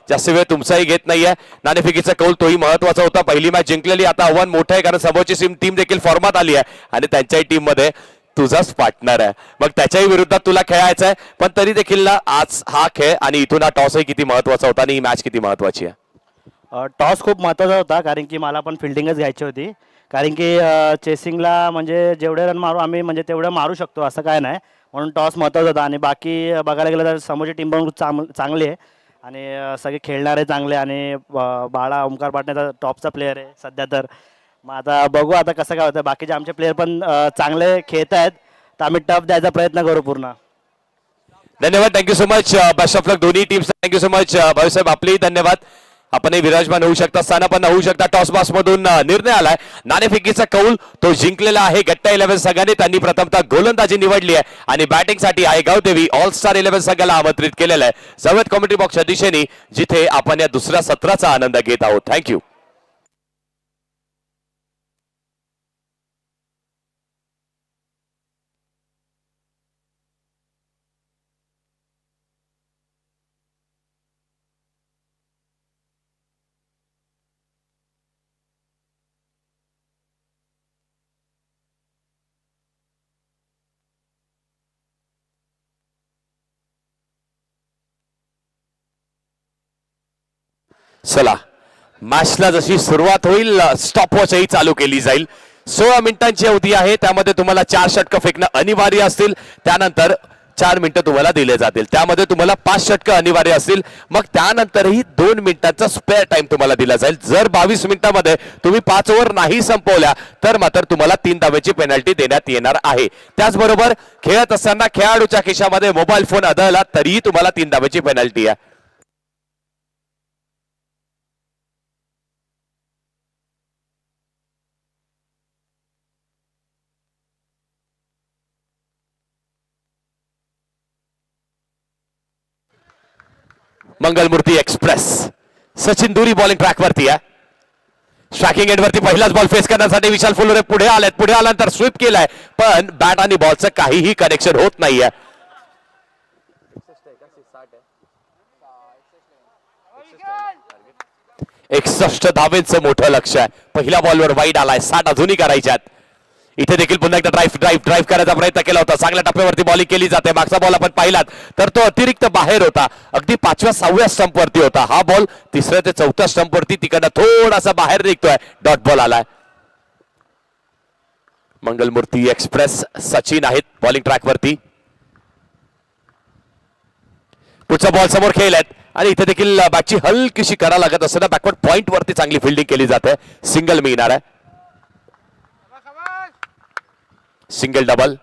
जास्त वेळ तुमचाही घेत नाहीये. नाणेफेकीचा कौल तोही महत्वाचा होता. पहिली मॅच जिंकलेली. आता आव्हान मोठं आहे कारण समोरची टीम देखील फॉर्मात आली आहे आणि त्यांच्याही टीम मध्ये तुझाच पार्टनर आहे. मग त्याच्याही विरुद्धात तुला खेळायचं आहे. पण तरी देखील ना आज हा खेळ आणि इथून हा टॉसही किती महत्वाचा होता आणि ही मॅच किती महत्वाची आहे? टॉस खूप महत्त्वाचा होता कारण की मला पण फिल्डिंगच घ्यायची होती. कारण की चेसिंगला म्हणजे जेवढे रन मारू आम्ही म्हणजे तेवढं मारू शकतो असं काय नाही. म्हणून टॉस महत्त्वाचा होता आणि बाकी बघायला गेलं तर समोरची टीम पण चांगली आहे आणि सगळे खेळणारे चांगले आणि बाळा ओमकार पाटणेचा टॉपचा प्लेअर आहे सध्या तर. मग आता बघू आता कसं काय होतं. बाकीचे आमचे प्लेयर पण चांगले खेळत आहेत तर आम्ही टफ द्यायचा प्रयत्न करू पूर्ण. धन्यवाद. Thank you so much. Best of luck दोन्ही teams. Thank you so much Bhausaheb. आपलेही धन्यवाद. आपणही विराजमान होऊ शकता, स्थानापन्न होऊ शकता. टॉस बॉक्स मधून निर्णय आलाय. नाणेफेकीचा कौल तो जिंकलेला आहे गट्टा 11 संघाने. त्यांनी प्रथमतः गोलंदाजी निवडली आहे आणि बॅटिंगसाठी आई गावदेवी ऑल स्टार 11 संघाला आमंत्रित केलेलं आहे जाऊयात कॉमेंट्री बॉक्सच्या दिशेने, जिथे आपण या दुसऱ्या सत्राचा आनंद घेत आहोत. थँक्यू. चला मॅचला जशी सुरुवात होईल स्टॉपवॉचही चालू केली जाईल. 16 मिनिटांची अवधी आहे, त्यामध्ये तुम्हाला 4 षटकं फेकणं अनिवार्य असतील. त्यानंतर 4 मिनिटं तुम्हाला दिले जातील, त्यामध्ये तुम्हाला 5 षटकं अनिवार्य असतील. मग त्यानंतरही 2 मिनिटांचा स्पेअर टाइम तुम्हाला दिला जाईल. जर 22 मिनिटांमध्ये तुम्ही 5 ओव्हर नाही संपवल्या तर मात्र तुम्हाला 3 धावेची पेनल्टी देण्यात येणार आहे. त्याचबरोबर खेळत असताना खेळाडूच्या खिशामध्ये मोबाईल फोन आढळला तरीही तुम्हाला 3 धावेची पेनल्टी आहे. मंगलमूर्ती एक्सप्रेस सचिन दुरी बॉलिंग ट्रॅक वरती आहे. स्ट्रायकिंग एंड वरती पहिलाच बॉल फेस करण्यासाठी विशाल फुलोरे पुढे आलेत. पुढे आल्यानंतर स्वीप केलाय, पण बॅट आणि बॉलचं काहीही कनेक्शन होत नाहीये. 61 धावेंचं मोठं लक्ष आहे. पहिल्या बॉलवर वाईड आलाय, 60 अजूनही करायच्यात. इथे देखील पुन्हा एकदा ड्राईव्ह करायचा प्रयत्न केला होता. चांगल्या टप्प्यावरती बॉलिंग केली जाते. मागचा बॉल आपण पाहिलात तर तो अतिरिक्त बाहेर होता, अगदी 5व्या-6व्या स्टंपवरती होता. हा बॉल 3ऱ्या ते 4थ्या स्टंपवरती तिकडनं थोडासा बाहेर निघतोय. डॉट बॉल आलाय. मंगलमूर्ती एक्सप्रेस सचिन आहेत बॉलिंग ट्रॅकवरती. पुढचा बॉल समोर खेळलात आणि इथे देखील बॅटची हलकीशी करा लागत असताना बॅकवर्ड पॉइंट वरती चांगली फिल्डिंग केली जाते. सिंगल मिळणार आहे. Single double.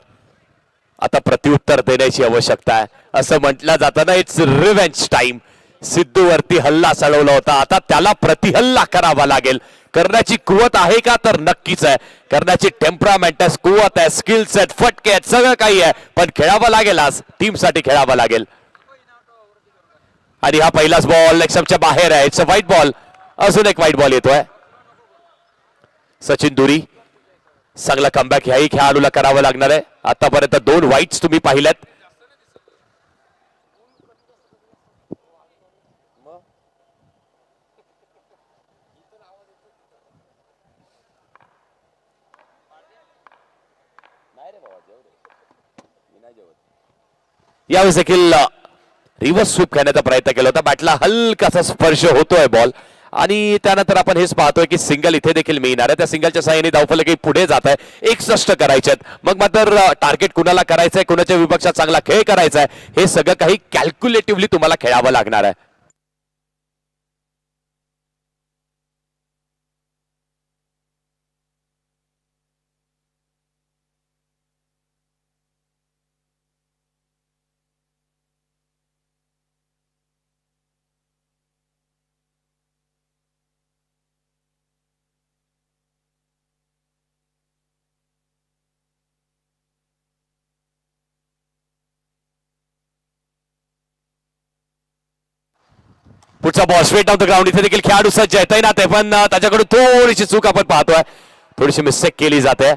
आता प्रत्युत्तर देण्याची आवश्यकता आहे. असं म्हटलं जातं ना, इट्स रिव्हेंज टाइम. सिद्धू वरती हल्ला चढवला होता, आता त्याला प्रतिहल्ला करावा लागेल. करण्याची कुवत आहे का, तर नक्कीच आहे. करण्याची टेम्परामेंट आहे, कुवत आहे, स्किल्स आहेत, फटके आहेत, सगळं काही आहे. पण खेळावं लागेल, आज टीमसाठी खेळावं लागेल. आणि हा पहिलाच बॉल लेगच्या बाहेर आहे. It's a white ball. अजून एक व्हाईट बॉल येतोय. सचिन दुरी चांगला कमबॅक ह्याही खेळाडूला करावं लागणार आहे. आतापर्यंत 2 वाईट्स तुम्ही पाहिल्यात. यावेळेस देखील रिव्हर्स स्वीप करण्याचा प्रयत्न केला होता. बॅटला हलकासा स्पर्श होतोय बॉल आणि त्यानंतर आपण हेच पाहतोय की सिंगल इथे देखील मिळणार आहे. त्या सिंगलच्या साहाय्याने धावफलक पुढे जात आहे. 61 करायचे आहेत. मग मात्र टार्गेट कुणाला करायचंय, कुणाच्या विपक्षात चांगला खेळ करायचा आहे, हे सगळं काही कॅल्क्युलेटिव्हली तुम्हाला खेळावं लागणार आहे. पुढचा ball straight of the ground. इथे देखील खेळाडू सज्ज आहे, तैनात आहे, पण त्याच्याकडून थोडीशी चूक आपण पाहतोय. थोडीशी मिस्टेक केली जाते.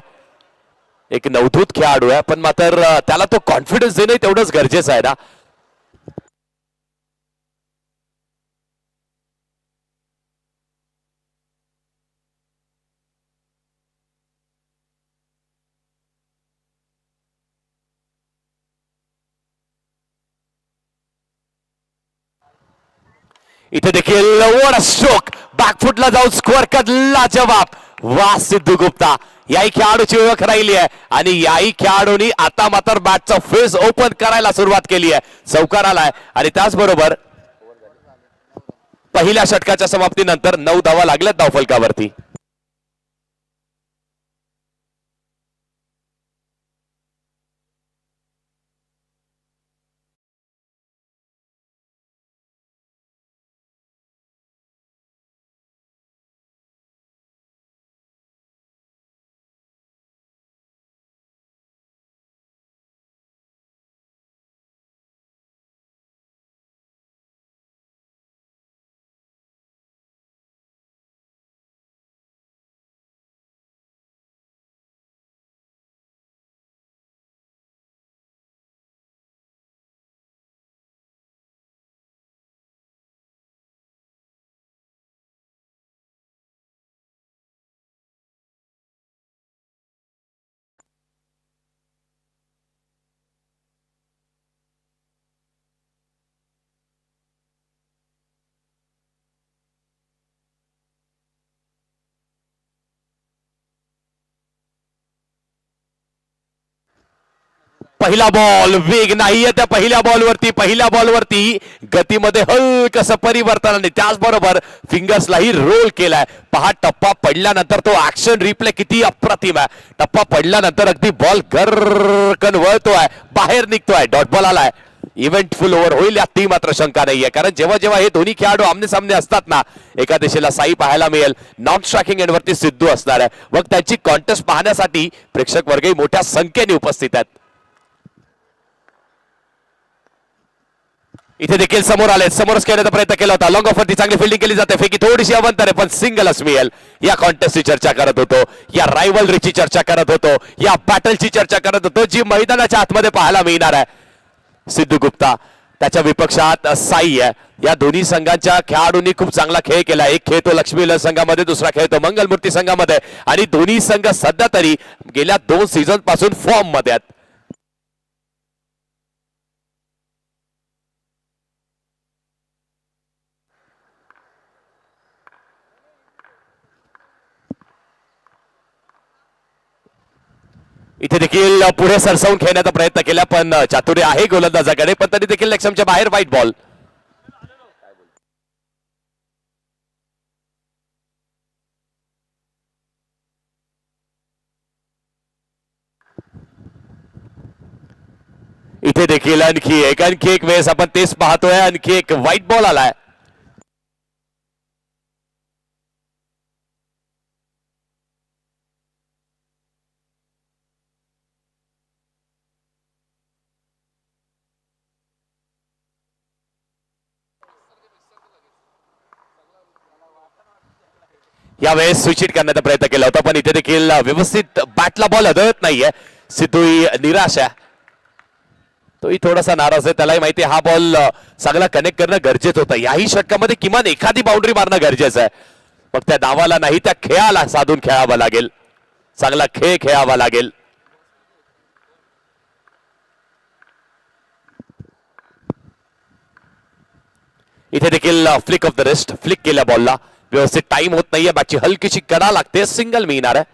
एक नवधूत खेळाडू आहे, पण मात्र त्याला तो कॉन्फिडन्स देणं तेवढंच गरजेचं आहे ना. इथे देखील वर स्ट्रोक बॅकफुटला जाऊन स्कोअर करला जवाब. वा सिद्धू गुप्ता, याही खेळाडूची ओळख राहिली आहे आणि याही खेळाडूंनी आता मात्र बॅटचा फेस ओपन करायला सुरुवात केली आहे. चौकार आलाय आणि त्याचबरोबर पहिल्या षटकाच्या समाप्तीनंतर 9 धावा लागल्यात धावफलकावरती. पहिला बॉल वेग नाहीये त्या पहिल्या बॉलवरती गतीमध्ये हलकसं परिवर्तन आणि त्याचबरोबर फिंगर्सलाही रोल केलाय. पहा टप्पा पडल्यानंतर तो ऍक्शन रिप्ले किती अप्रतिम आहे. टप्पा पडल्यानंतर अगदी बॉल गरकन वळतोय, बाहेर निघतोय, डॉट बॉल आलाय. इव्हेंटफुल ओव्हर होईल यातही मात्र शंका नाहीये, कारण जेव्हा जेव्हा हे दोन्ही खेळाडू आमने सामने असतात ना, एका दिशेला साई पाहायला मिळेल, नॉन स्ट्रायकिंग एंडवरती सिद्धू असणार आहे. मग त्यांची कॉन्टेस्ट पाहण्यासाठी प्रेक्षक वर्गही मोठ्या संख्येने उपस्थित आहेत. इथे देखील समोरच खेळण्याचा प्रयत्न केला होता. लॉंग ऑफरती चांगली फिल्डिंग केली जाते, फेकी थोडीशी अवंतर आहे पण सिंगलच मिळेल. या कॉन्टेस्टची चर्चा करत होतो, या रायव्हलरीची चर्चा करत होतो, या बॅटलची चर्चा करत होतो जी मैदानाच्या आतमध्ये पाहायला मिळणार आहे. सिद्धू गुप्ता त्याच्या विपक्षात साई आहे. या दोन्ही संघांच्या खेळाडूंनी खूप चांगला खेळ केला. एक खेळ तो लक्ष्मी विलास संघामध्ये, दुसरा खेळ तो मंगलमूर्ती संघामध्ये आणि दोन्ही संघ सध्या तरी गेल्या 2 सीझन पासून फॉर्म मध्ये आहेत. इथे देखील पुढे सरसावून खेळण्याचा प्रयत्न केला पण चातुर्य आहे गोलंदाजाकडे, पण तरी देखील लक्ष्मच्या बाहेर व्हाईट बॉल. इथे देखील आणखी एक वेळेस आपण तेच पाहतोय, आणखी एक व्हाईट बॉल आलाय. यावेळेस स्विच हिट करण्याचा प्रयत्न केला होता पण इथे देखील व्यवस्थित बॅटला बॉल आदळत नाहीये. सिद्धूही निराश आहे, तोही थोडासा नाराज आहे. त्यालाही माहिती हा बॉल चांगला कनेक्ट करणं गरजेचं होतं. याही षटकामध्ये किमान एखादी बाउंड्री मारणं गरजेचं आहे. मग त्या डावाला नाही त्या खेळाला साधून खेळावं लागेल, चांगला खेळ खेळावा लागेल. इथे देखील flick of the wrist, flick केल्या बॉलला व्यवस्थित टाइम होत नाहीये, बॅटची हलकीशी कडा लागते, सिंगल मिळणार आहे.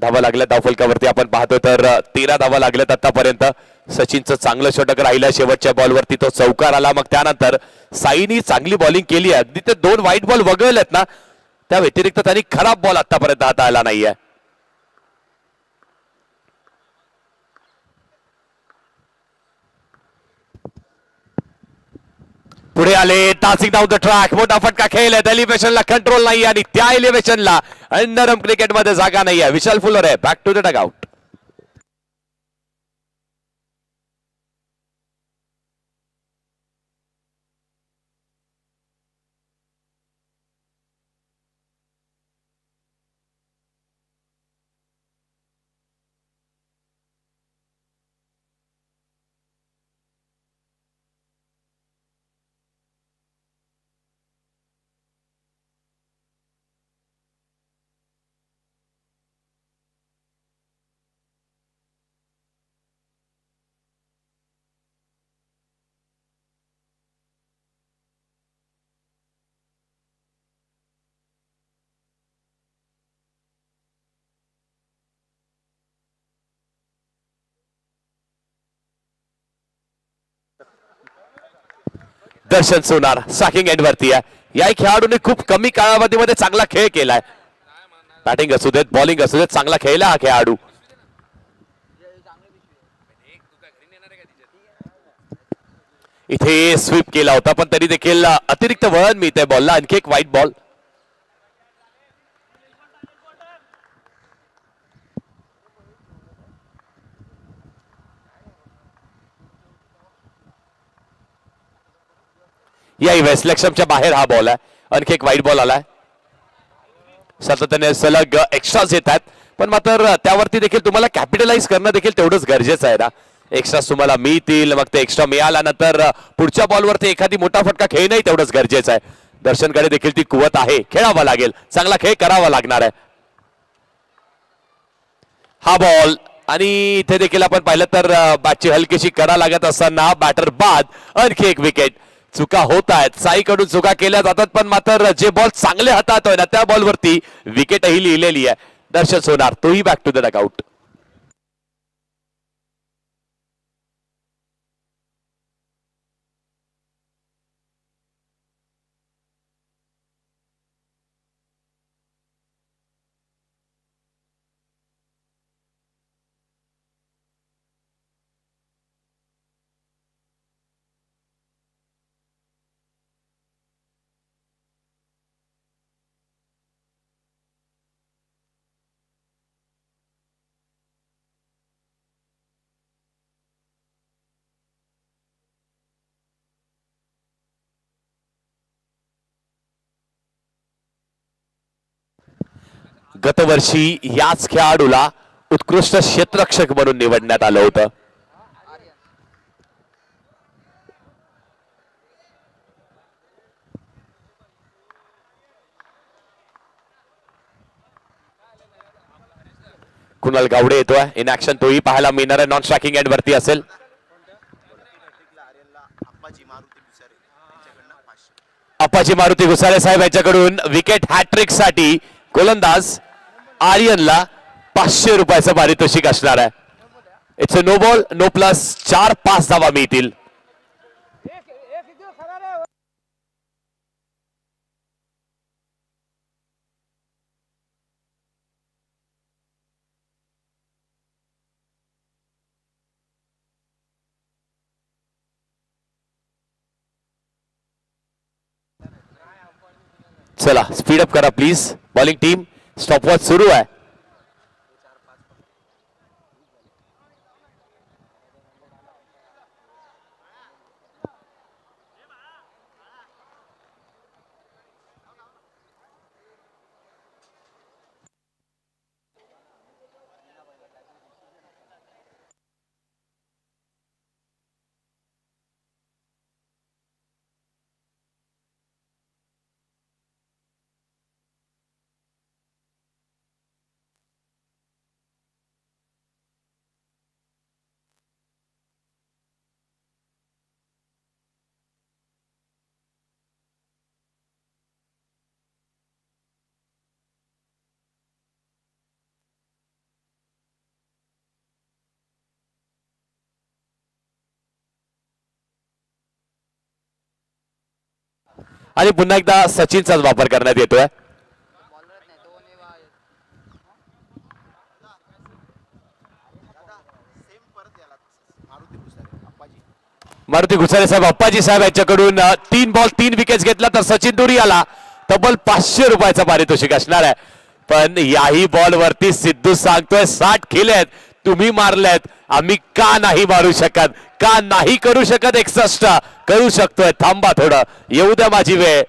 धावा लागल्या धावफलकावरती आपण पाहतो तर 13 धावा लागल्यात आतापर्यंत. सचिनचं चांगलं षटक राहिलं, शेवटच्या बॉलवरती तो चौकार आला. मग त्यानंतर साईनी चांगली बॉलिंग केली आहे. अगदी ते 2 व्हाईट बॉल वगळलेत ना, त्या व्यतिरिक्त त्यांनी खराब बॉल आतापर्यंत हाताळला नाहीये. पुढे आले, टासिंग डाऊन द ट्रॅक, मोठा फटका खेळ आहे. एलिव्हेशनला कंट्रोल नाही आणि त्या एलिव्हेशनला नरम क्रिकेटमध्ये जागा नाही आहे. विशाल फुलर आहे back to the dugout. Darshan Sonar striking end वरती आहे. या खेळाडूने खूप कमी कालावधीमध्ये चांगला खेळ केलाय. बॅटिंग असू देत, बॉलिंग असू देत, चांगला खेळला हा खेळाडू. इथे स्वीप केला होता पण तरी देखील अतिरिक्त वळण मिळते बॉलला. आणखी एक व्हाईट बॉल. याही वेळेस लक्ष्मच्या बाहेर हा बॉल आहे. आणखी एक व्हाईट बॉल आलाय. सातत्याने सलग एक्स्ट्राज येतात पण मात्र त्यावरती देखील तुम्हाला कॅपिटलाइज करणं देखील तेवढंच गरजेचं आहे ना. एक्स्ट्राज तुम्हाला मिळतील, मग ते एक्स्ट्रा मिळाल्यानंतर पुढच्या बॉलवरती एखादी मोठा फटका खेळणंही तेवढंच गरजेचं आहे. दर्शनकडे देखील ती कुवत आहे, खेळावा लागेल, चांगला खेळ करावा लागणार आहे. हा बॉल आणि इथे देखील आपण पाहिलं तर बॅटची हलकीशी कडा लागत असताना बॅटर बाद. आणखी एक विकेट. चुका होत आहेत, साईकडून चुका केल्या जातात पण मात्र जे बॉल चांगले हाताळतोय ना त्या बॉलवरती विकेटही लिहिलेली आहे. दर्शन सोनार तोही बॅक टू द डगआउट. गतवर्षी याच खेळाडूला उत्कृष्ट क्षेत्ररक्षक म्हणून निवडण्यात आलं होतं. कुणाल गावडे येतोय इन ऍक्शन, तोही पाहायला मिळणार आहे. नॉन स्ट्रायकिंग एंड वरती असेल. अप्पाजी मारुती गुसारे साहेब यांच्याकडून विकेट हॅट्रिक साठी गोलंदाज आर्यनला 500 रुपयाचं पारितोषिक असणार आहे. It's a no ball no plus, 4-5 धावा मिळतील. चला स्पीड अप करा प्लीज. बॉलिंग टीम स्टॉपवॉच सुरू आहे. आणि पुन्हा एकदा सचिनचाच वापर करण्यात येतोय. मारुती गुसारे साहेब अप्पाजी साहेब यांच्याकडून 3 बॉल 3 विकेट घेतला तर सचिन दुरी आला. तब्बल 500 रुपयाचं पारितोषिक असणार आहे. पण याही बॉल वरती सिद्धू सांगतोय 60 खेळलेत, तुम्ही मारलेत, आम्ही का नाही मारू शकत, का नाही करू शकत. 61 करू शकतोय, थांबा थोडं, येऊ द्या माझी वेळ,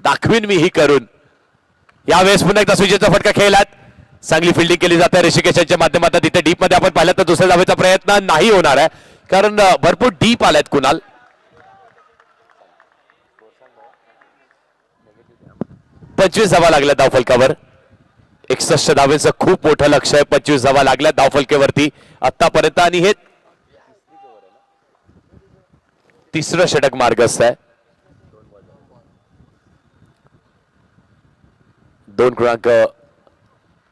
दाखवीन मी ही करून. यावेळेस पुन्हा एकदा सुजेचा फटका खेळलात. चांगली फिल्डिंग केली जाते ऋषिकेशच्या माध्यमातून. तिथे डीप मध्ये आपण पाहिलं तर दुसऱ्या धावेचा प्रयत्न नाही होणार आहे, कारण भरपूर डीप आलायत कुणाल. 25 धावा लागल्या धावफलकावर. 61 धावेचं खूप मोठं लक्ष आहे. 25 धावा लागल्या धावफलकेवरती आतापर्यंत, आणि हे तिसरं षटक मार्गस्थ आहे.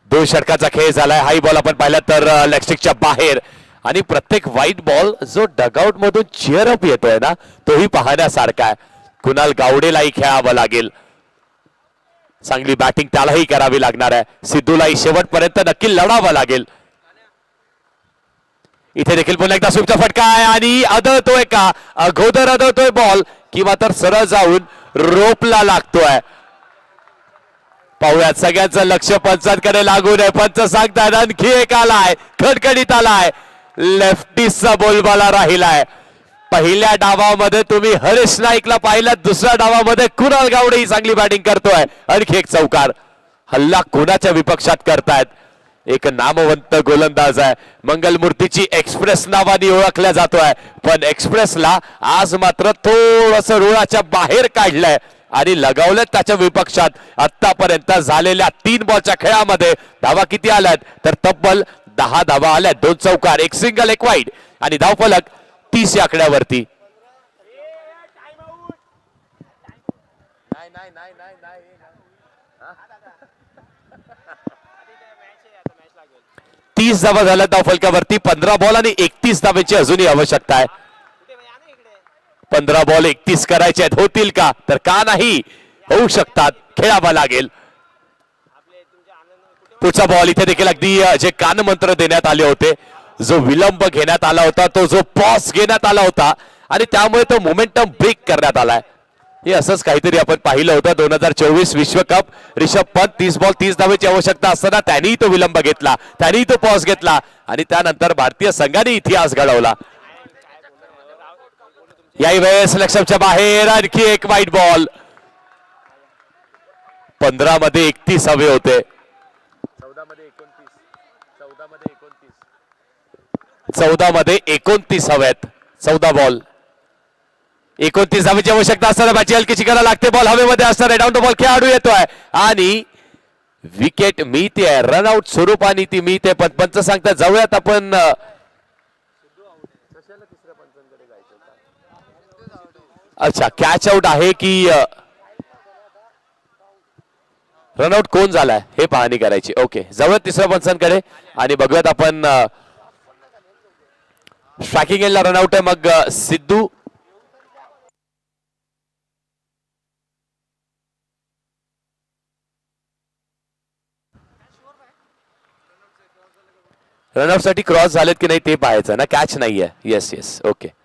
2 षटकाचा खेळ झालाय. हाई बॉल आपण पाहिला तर लेग स्टिकच्या बाहेर, आणि प्रत्येक व्हाईट बॉल जो डगआउट मधून चीअर अप येतोय ना, तोही पाहण्यासारखा आहे. कुणाल गावडेलाही खेळावं लागेल. चांगली बॅटिंग त्यालाही करावी लागणार आहे. सिद्धूलाही शेवटपर्यंत नक्की लढावं लागेल. इथे देखील पुन्हा एकदा स्वीपचा फटका आहे, आणि आदळतोय का, अगोदर आदळतोय बॉल किंवा तर सरळ जाऊन रोपला लागतोय. पाहूयात, सगळ्यांचं लक्ष पंचांकडे लागून आहे. पंच सांगतात आणखी एक आलाय, खडखडीत आलाय, लेफ्टीचा बोलबाला राहिलाय. पहिल्या डावामध्ये तुम्ही हरीश नाईकला पाहिलं, दुसऱ्या डावामध्ये कुणाल गावडे ही चांगली बॅटिंग करतोय. आणखी एक चौकार. हल्ला कोणाच्या विपक्षात करतायत? एक नामवंत गोलंदाज आहे, मंगलमूर्तीची एक्सप्रेस नावाने ओळखल्या जातोय, पण एक्सप्रेसला आज मात्र थोडस रुळाच्या बाहेर काढलंय आणि लगावलं त्याच्या विपक्षात. आतापर्यंत झालेल्या 3 बॉलच्या खेळामध्ये धावा किती आल्यात तर तब्बल 10 धावा आल्यात. 2 चौकार, 1 सिंगल, 1 वाईड, आणि धावफलक 30 या आकड्यावरती. 30 धावा झाल्या धावफलकावरती. 15 बॉल आणि 31 धावेची अजूनही आवश्यकता आहे. 15 बॉल 31 करायचे आहेत. होतील का? तर का नाही, होऊ शकतात. खेळावा लागेल. पुढचा बॉल इथे देखील अगदी जे कानमंत्र देण्यात आले होते, जो विलंब घेण्यात आला होता, तो जो पॉज घेण्यात आला होता, आणि त्यामुळे तो मोमेंटम ब्रेक करण्यात आलाय. हे असंच काहीतरी आपण पाहिलं होतं 2024 विश्वकप. रिषभ पंत 30 बॉल 30 धावेची आवश्यकता असताना त्यांनीही तो विलंब घेतला, त्यांनीही तो पॉज घेतला, आणि त्यानंतर भारतीय संघाने इतिहास घडवला. याही वेळेस लक्षाच्या बाहेर आणखी एक वाईट बॉल. 15 मध्ये 31 हवे होते. मध्ये 29, 14 मध्ये 29. 14 मध्ये 29 हवेत. 14 बॉल 29 धावेची आवश्यकता असताना बॅची हलकीची करायला लागते. बॉल हवेमध्ये असणार आहे. डाऊन द बॉल खेळाडू येतोय आणि विकेट मिळते. रनआउट स्वरूपाने ती मिळते. पण पंच सांगतात जाऊयात आपण. अच्छा कॅच आउट आहे की रनआउट कोण झालाय हे पाहणी करायची. ओके जाऊयात तिसऱ्या पंचांकडे आणि बघूयात आपण. स्ट्रायकिंग एंडला रनआउट आहे मग सिद्धू. रनआउट साठी क्रॉस झालेत की नाही ते पाहायचं ना. कॅच नाहीये. Yes yes okay.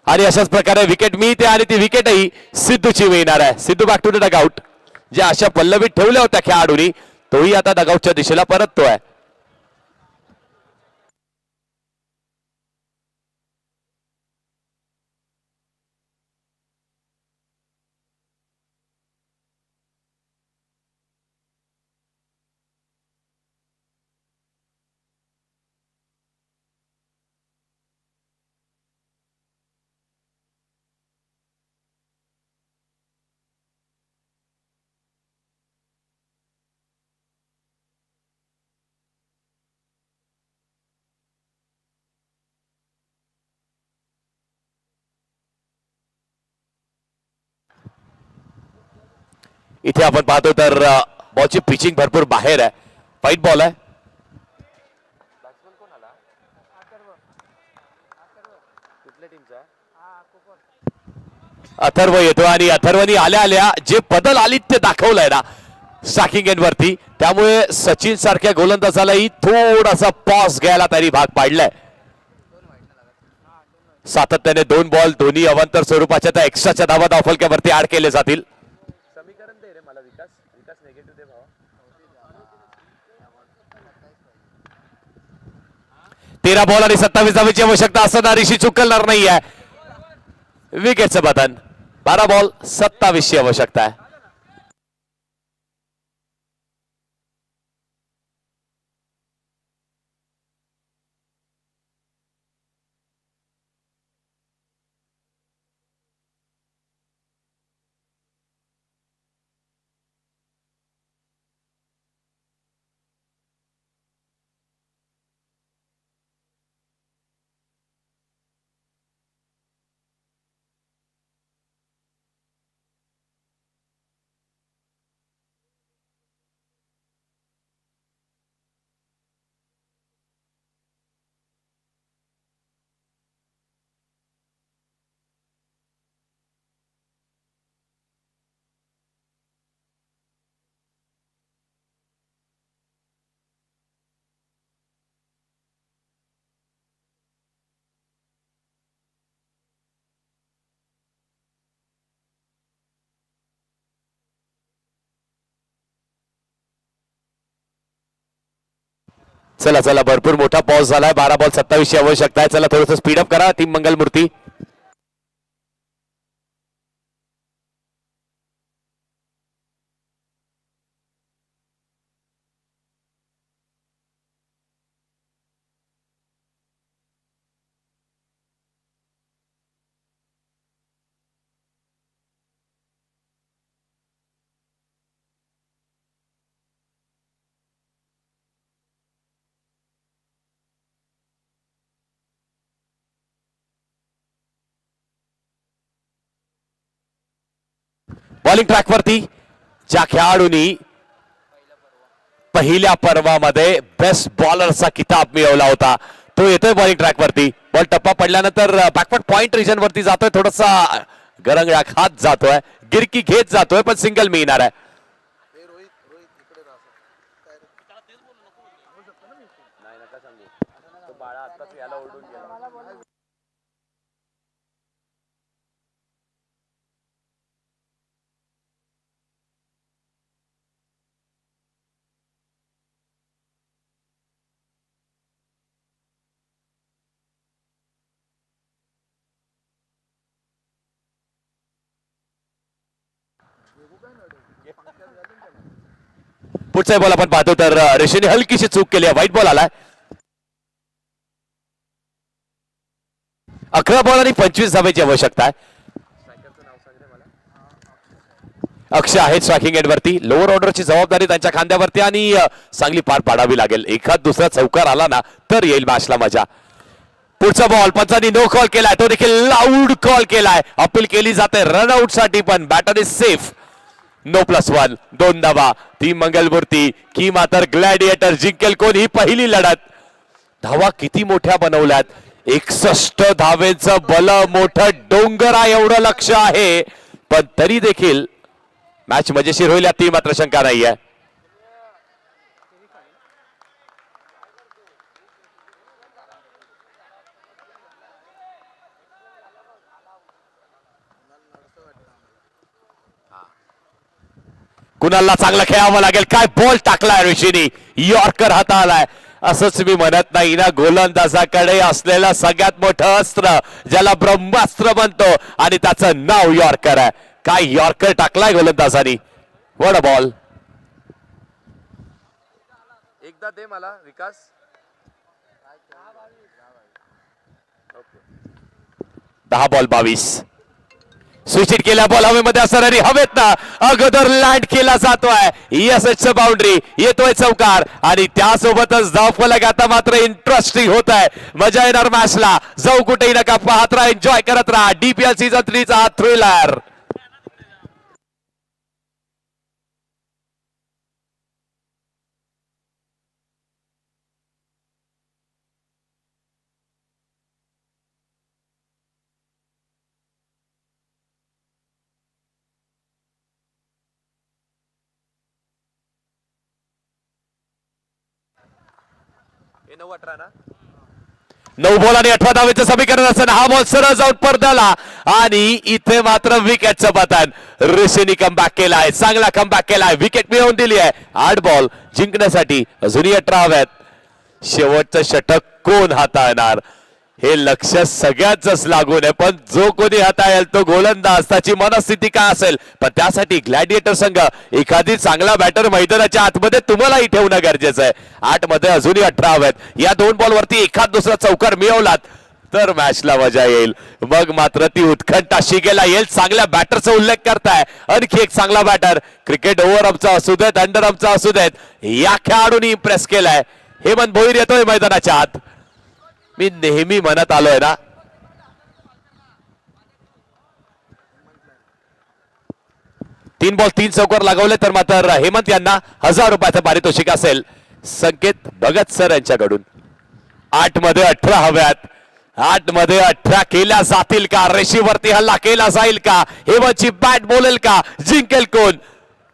आणि अशाच प्रकारे विकेट मिळते आणि ती विकेटही सिद्धूची मिळणार आहे. Sidhu back to the dugout. जे अशा पल्लवीत ठेवल्या होत्या खेळाडूंनी तोही आता डगआउटच्या दिशेला परततोय. इथे आपण पाहतो तर बॉलची पिचिंग भरपूर बाहेर आहे. वाईट बॉल आहे. कुठल्या टीमचा? अथर्व येतो आणि अथर्वनी आल्या आल्या जे बदल आली ते दाखवलंय ना स्ट्रायकिंग एंड वरती. त्यामुळे सचिन सारख्या गोलंदाजालाही थोडासा पॉज घ्यायला तरी भाग पाडलाय. सातत्याने 2 बॉल दोन्ही अवांतर स्वरूपाच्या त्या एक्स्ट्राच्या धावा धावफलक्यावरती ऍड केले जातील. समीकरण दे रे मला. विकास विकास नेगेटिव्ह दे भावा. 13 बॉल आणि 27 धावेची आवश्यकता असताना ऋषी चूक करणार नाहीये. विकेटचं बदन. 12 बॉल 27 ची आवश्यकता आहे. चला चला भरपूर मोठा पॉज झालाय. 12 बॉल 27 ची आवश्यकता आहे. चला थोडंसं स्पीडअप करा टीम मंगलमूर्ती. बॉलिंग ट्रॅकवरती ज्या खेळाडूंनी पहिल्या पर्वामध्ये बेस्ट बॉलरचा किताब मिळवला होता तो येतोय बॉलिंग ट्रॅकवरती. बॉल टप्पा पडल्यानंतर बॅकवर्ड पॉइंट रिजन वरती जातोय. थोडासा गरंगळा खात जातोय. गिरकी घेत जातोय पण सिंगल मिळणार आहे. नाही नका सांगू. तो बाळा आत्ताच याला ओरडून गेला. पुढचा बॉल आपण पाहतो तर ऋषीने हलकीशी चूक केली आहे. व्हाईट बॉल आलाय. 11 बॉल आणि 25 धावेची आवश्यकता आहे. अक्षय आहेत स्ट्रायकिंग एंड वरती. लोअर ऑर्डरची जबाबदारी त्यांच्या खांद्यावरती आणि चांगली पार पाडावी लागेल. एखाद दुसरा चौकार आला ना तर येईल मॅचला मजा. पुढचा बॉल पंचांनी नो कॉल केलाय. तो देखील लाऊड कॉल केलाय. अपील केली जाते रनआउट साठी पण बॅटर इज सेफ. नो +1 2 धावा. ती मंगलमूर्ती की मात्र ग्लॅडिएटर जिंकेल कोण ही पहिली लढत. धावा किती मोठ्या बनवल्यात. 61 धावेचं बल मोठं डोंगरा एवढं लक्ष आहे पण तरी देखील मॅच मजेशीर होईल यात ती मात्र शंका नाहीये. कुणाला चांगलं खेळावं लागेल. काय बॉल टाकलाय ऋषीनी. यॉर्कर हाताळलाय. असंच मी म्हणत नाही ना गोलंदाजाकडे असलेलं सगळ्यात मोठं अस्त्र ज्याला ब्रह्मास्त्र म्हणतो आणि त्याचं नाव यॉर्कर आहे. काय यॉर्कर टाकलाय गोलंदाजानी. What a ball. एकदा दे मला विकास. 10 बॉल 22. स्विच हिट केल्या बॉल हवेमध्ये असणारी हवेत ना अगोदर लँड केला जातोय. यस बाउंड्री येतोय चौकार आणि त्यासोबतच धावफलक आता मात्र इंटरेस्टिंग होत आहे. मजा येणार मॅचला. जाऊ कुठेही नका. पाहत राहा एन्जॉय करत राहा. DPL सीझन 3 चा थ्रिलर. हे 9-18 ना. 9 बॉल आणि 18 धावेचं समीकरण असताना हा बॉल सरळ जाऊन पडद्याला आणि इथे मात्र विकेटचं बटन. ऋषीने कमबॅक केलाय. चांगला कमबॅक केलाय. विकेट मिळवून दिली आहे. 8 बॉल जिंकण्यासाठी अजूनही 18 हव्यात. शेवटचं षटक कोण हाताळणार हे लक्ष सगळ्याच लागून आहे पण जो कोणी हाताळेल तो गोलंदाज. त्याची मनस्थिती काय असेल पण त्यासाठी ग्लॅडिएटर संघ एखादी चांगला बॅटर मैदानाच्या आतमध्ये तुम्हालाही ठेवणं गरजेचं आहे. 8 मध्ये अजूनही 18 हवेत. या 2 बॉल वरती एखाद दुसरा चौकार मिळवलात तर मॅचला मजा येईल. मग मात्र ती उत्कंठा शिगेला येईल. चांगल्या बॅटरचा उल्लेख करताय. आणखी एक चांगला बॅटर. क्रिकेट ओव्हर आमचा असू देत अंडर आमचा असू देत या खेळाडूंनी इम्प्रेस केलाय. हेमंत भोईर येतोय मैदानाच्या आत. मी नेहमी म्हणत आलोय ना 3 बॉल 3 चौकार लागवले तर मात्र हेमंत यांना 1000 रुपयाचं पारितोषिक असेल. संकेत भगत सर यांच्याकडून. 8 मध्ये 18 हव्यात. 8 मध्ये 18 केल्या जातील का. रेषेवरती हल्ला केला जाईल का. हेमंतची बॅट बोलेल का. जिंकेल कोण.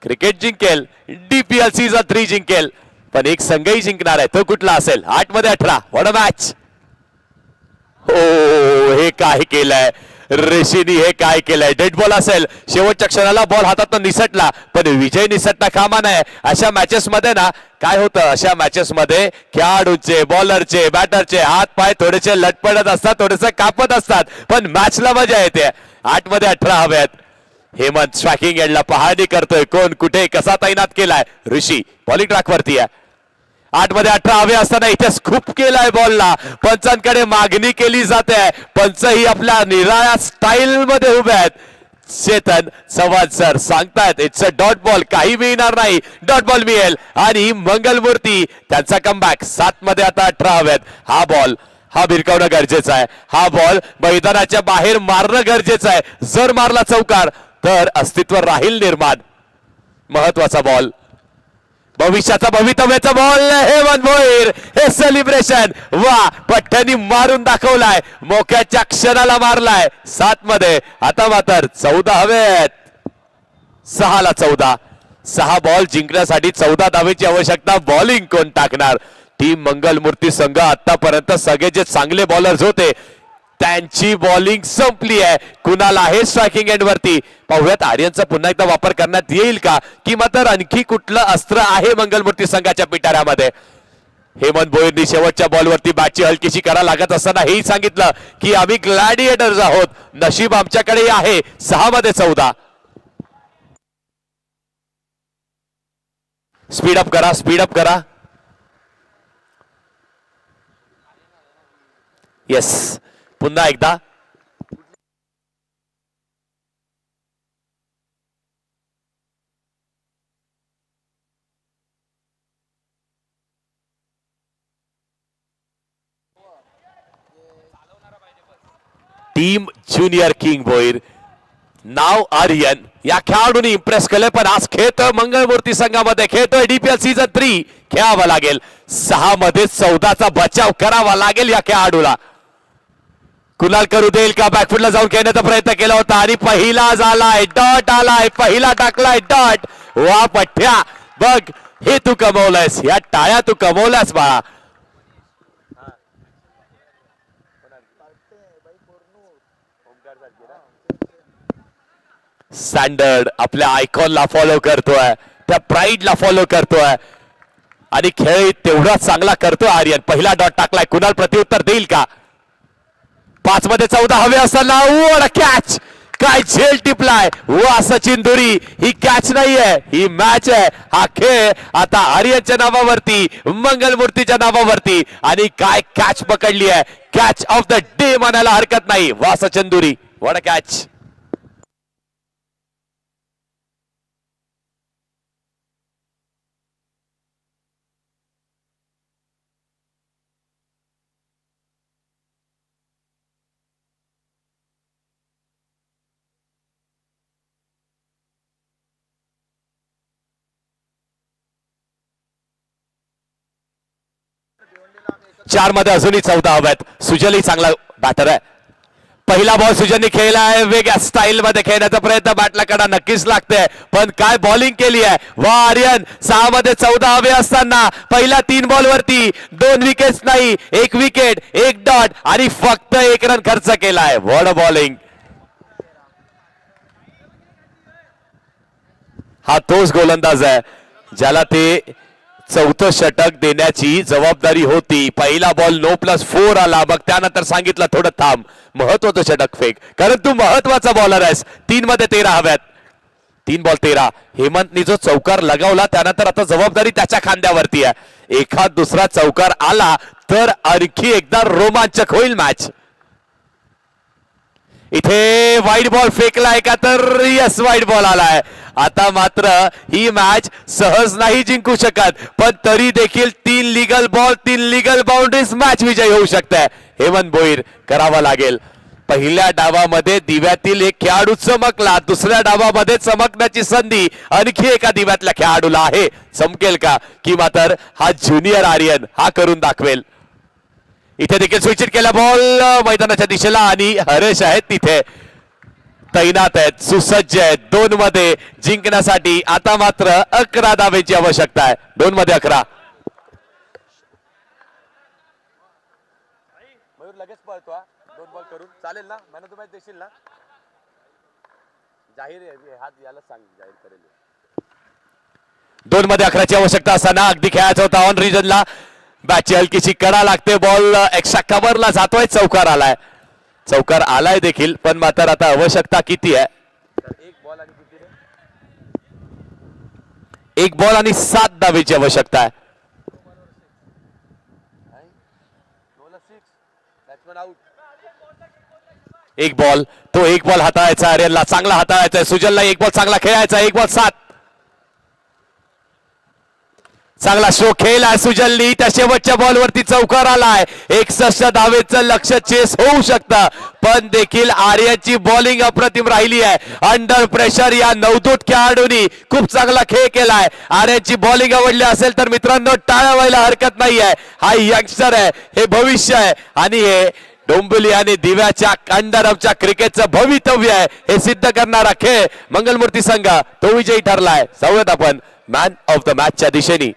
क्रिकेट जिंकेल. DPL सीझन 3 जिंकेल पण एक संघही जिंकणार आहे. तो कुठला असेल. 8 मध्ये 18. What a match. हो हे काय केलंय ऋषीनी. हे काय केलंय. डेड बॉल असेल. शेवटच्या क्षणाला बॉल हातात निसटला पण विजय निसटता कामा नये. अशा मॅचेस मध्ये ना काय होतं. अशा मॅचेस मध्ये खेळाडूचे बॉलरचे बॅटरचे हात पाय थोडेसे लटपडत असतात. थोडेसे कापत असतात पण मॅचला मजा येते. 8 मध्ये 18 हव्यात. हेमंत स्ट्रायकिंग एंडला पहाणी करतोय. कोण कुठे कसा तैनात केलाय. ऋषी बॉलिंग ट्रॅक वरती आहे. 8 मध्ये 18 हवे असताना इथे स्कूप केलाय बॉलला. पंचांकडे मागणी केली जाते. पंच ही आपल्या निराळ्या स्टाईल मध्ये उभे आहेत. चेतन चव्हाण सर सांगतायत इट्स अ डॉट बॉल. काही मिळणार नाही. डॉट बॉल मिळेल आणि मंगलमूर्ती त्यांचा कमबॅक. 7 मध्ये आता 18 हवेत. हा भिरकावणं गरजेचं आहे. हा बॉल मैदानाच्या बाहेर मारणं गरजेचं आहे. जर मारला चौकार तर अस्तित्व राहील निर्माण. महत्वाचा बॉल. भविष्याचा भवितव्याचा बॉल. हेमंत भोईर हे सेलिब्रेशन. वा पठ्ठ्यानी मारून दाखवलाय. मोक्याच्या क्षणाला मारलाय. 7 मध्ये आता मात्र 14 हवेत. 6 ला 14. 6 बॉल जिंकण्यासाठी 14 धावेची आवश्यकता. बॉलिंग कोण टाकणार. टीम मंगलमूर्ती संघ आतापर्यंत सगळे जे चांगले बॉलर्स होते त्यांची बॉलिंग संपली आहे. कुणाल आहे स्ट्रायकिंग एंड वरती. पाहूयात आर्यनचा पुन्हा एकदा वापर करण्यात येईल का, की मात्र आणखी कुठलं अस्त्र आहे मंगलमूर्ती संघाच्या पिटाऱ्यामध्ये. हेमंत भोईरनी शेवटच्या बॉलवरती बॅटची हलकीशी करा लागत असताना हेही सांगितलं की आम्ही ग्लॅडिएटर्स आहोत, नशीब आमच्याकडे आहे. 6 मध्ये 14. स्पीडअप करा, स्पीडअप करा. येस, पुन्हा एकदा. टीम ज्युनियर किंग भोईर, नाव आर्यन, या खेळाडूंनी इम्प्रेस केले, पण आज खेळतोय मंगलमूर्ती संघामध्ये, खेळतोय डीपीएल सीझन 3. खेळावं लागेल. 6 मध्ये 14चा बचाव करावा लागेल या खेळाडूला. कुणाल करू देईल का, बॅकफुटला जाऊन खेळण्याचा प्रयत्न केला होता आणि पहिला झालाय, डॉट आलाय, पहिला टाकलाय डॉट. वा पठ्या, बघ हे तू कमवलंयस, या टाळ्या तू कमवल्यास बाळा. स्टँडर्ड आपल्या आयकॉनला फॉलो करतोय, त्या प्राइडला फॉलो करतोय आणि खेळ तेवढाच चांगला करतोय आर्यन. पहिला डॉट टाकलाय, कुणाल प्रत्युत्तर देईल का. 5 मध्ये 14 हवे असताना कॅच, काय झेल टिपलाय. वा सचिन दुरी, ही कॅच नाहीये, ही मॅच आहे. हा खेळ आता आर्यनच्या नावावरती, मंगलमूर्तीच्या नावावरती, आणि काय कॅच पकडली आहे. कॅच ऑफ द डे म्हणायला हरकत नाही. वा सचिन दुरी, व्हाट अ कॅच. चार मध्ये अजूनही 14 हव्यात. सुजलही चांगला बॅटर आहे. पहिला बॉल सुजलने खेळलाय, वेगळ्या स्टाईल मध्ये खेळण्याचा प्रयत्न, बॅटला कडा नक्कीच लागते, पण काय बॉलिंग केली आहे. वा आर्यन, 6 मध्ये 14 हवे असताना पहिल्या 3 बॉल वरती 2 विकेट्स नाही, 1 विकेट, 1 डॉट आणि फक्त 1 रन खर्च केलाय. What a bowling. हा तोच गोलंदाज आहे ज्याला ते 4थं षटक देण्याची जबाबदारी होती. पहिला बॉल नो +4 आला, मग त्यानंतर सांगितलं थोडं थांब, महत्वाचं षटक फेक, कारण तू महत्वाचा बॉलर आहेस. 3 मध्ये 13 हव्यात. 3 बॉल 13. हेमंतनी जो चौकार लगावला त्यानंतर आता जबाबदारी त्याच्या खांद्यावरती आहे. एखाद दुसरा चौकार आला तर आणखी एकदा रोमांचक होईल मॅच. इथे वाईट बॉल फेकलाय का, तर यस वाईट बॉल आलाय. आता मात्र ही मॅच सहज नाही जिंकू शकत, पण तरी देखील 3 legal ball, 3 legal boundaries, match विजयी होऊ शकते. हेमंत भोईर करावा लागेल. पहिल्या डावामध्ये दिव्यातील एक खेळाडू चमकला, दुसऱ्या डावामध्ये चमकण्याची संधी आणखी एका दिव्यातल्या खेळाडूला आहे. चमकेल का, की मात्र हा ज्युनियर आर्यन हा करून दाखवेल. इथे देखील स्विच केला बॉल मैदानाच्या दिशेला आणि हरेश आहेत तिथे तैनात आहेत, सुसज्ज आहेत. 2 मध्ये जिंकण्यासाठी आता मात्र 11 धावेची आवश्यकता आहे. 2 मध्ये 11. मयूर लगेच पळतो. 2 बॉल करून चालेल ना, मॅन ऑफ द मॅच देशील ना. जाहीर हात याला सांग, जाहीर करेल. 2 मध्ये 11ची आवश्यकता असताना अगदी खेळायचा होता ऑन रिजनला. बॅटची हलकीशी कडा लागते, बॉल एक्स्ट्रा कव्हरला जातोय, चौकार आलाय. चौकार आलाय देखील, पण मात्र आता आवश्यकता किती आहे. 1 बॉल आणि किती रे, 1 बॉल आणि 7 धावेची आवश्यकता आहे. 6 बॅट्समन आउट. 1 बॉल, तो 1 बॉल हाताळायचा आर्यनला, चांगला हाताळायचा आहे. सुजलला 1 बॉल चांगला खेळायचा. 1 बॉल 7. चांगला शो खेळ आहे सुजलनी. त्या शेवटच्या बॉलवरती चौकार आलाय. 61 धावेचं लक्ष चेस होऊ शकतं, पण देखील आर्यनची बॉलिंग अप्रतिम राहिली आहे. अंडर प्रेशर या नवदूत खेळाडूंनी खूप चांगला खेळ केलाय. आर्यनची बॉलिंग आवडली असेल तर मित्रांनो टाळ्या व्हायला हरकत नाहीये. हा यंगस्टर आहे, हे भविष्य आहे आणि हे डोंबिवली आणि दिव्याच्या अंडरच्या क्रिकेटचं भवितव्य आहे. हे सिद्ध करणारा खेळ मंगलमूर्ती संघ तो विजयी ठरलाय. जाऊयात आपण मॅन ऑफ द मॅचच्या दिशेने.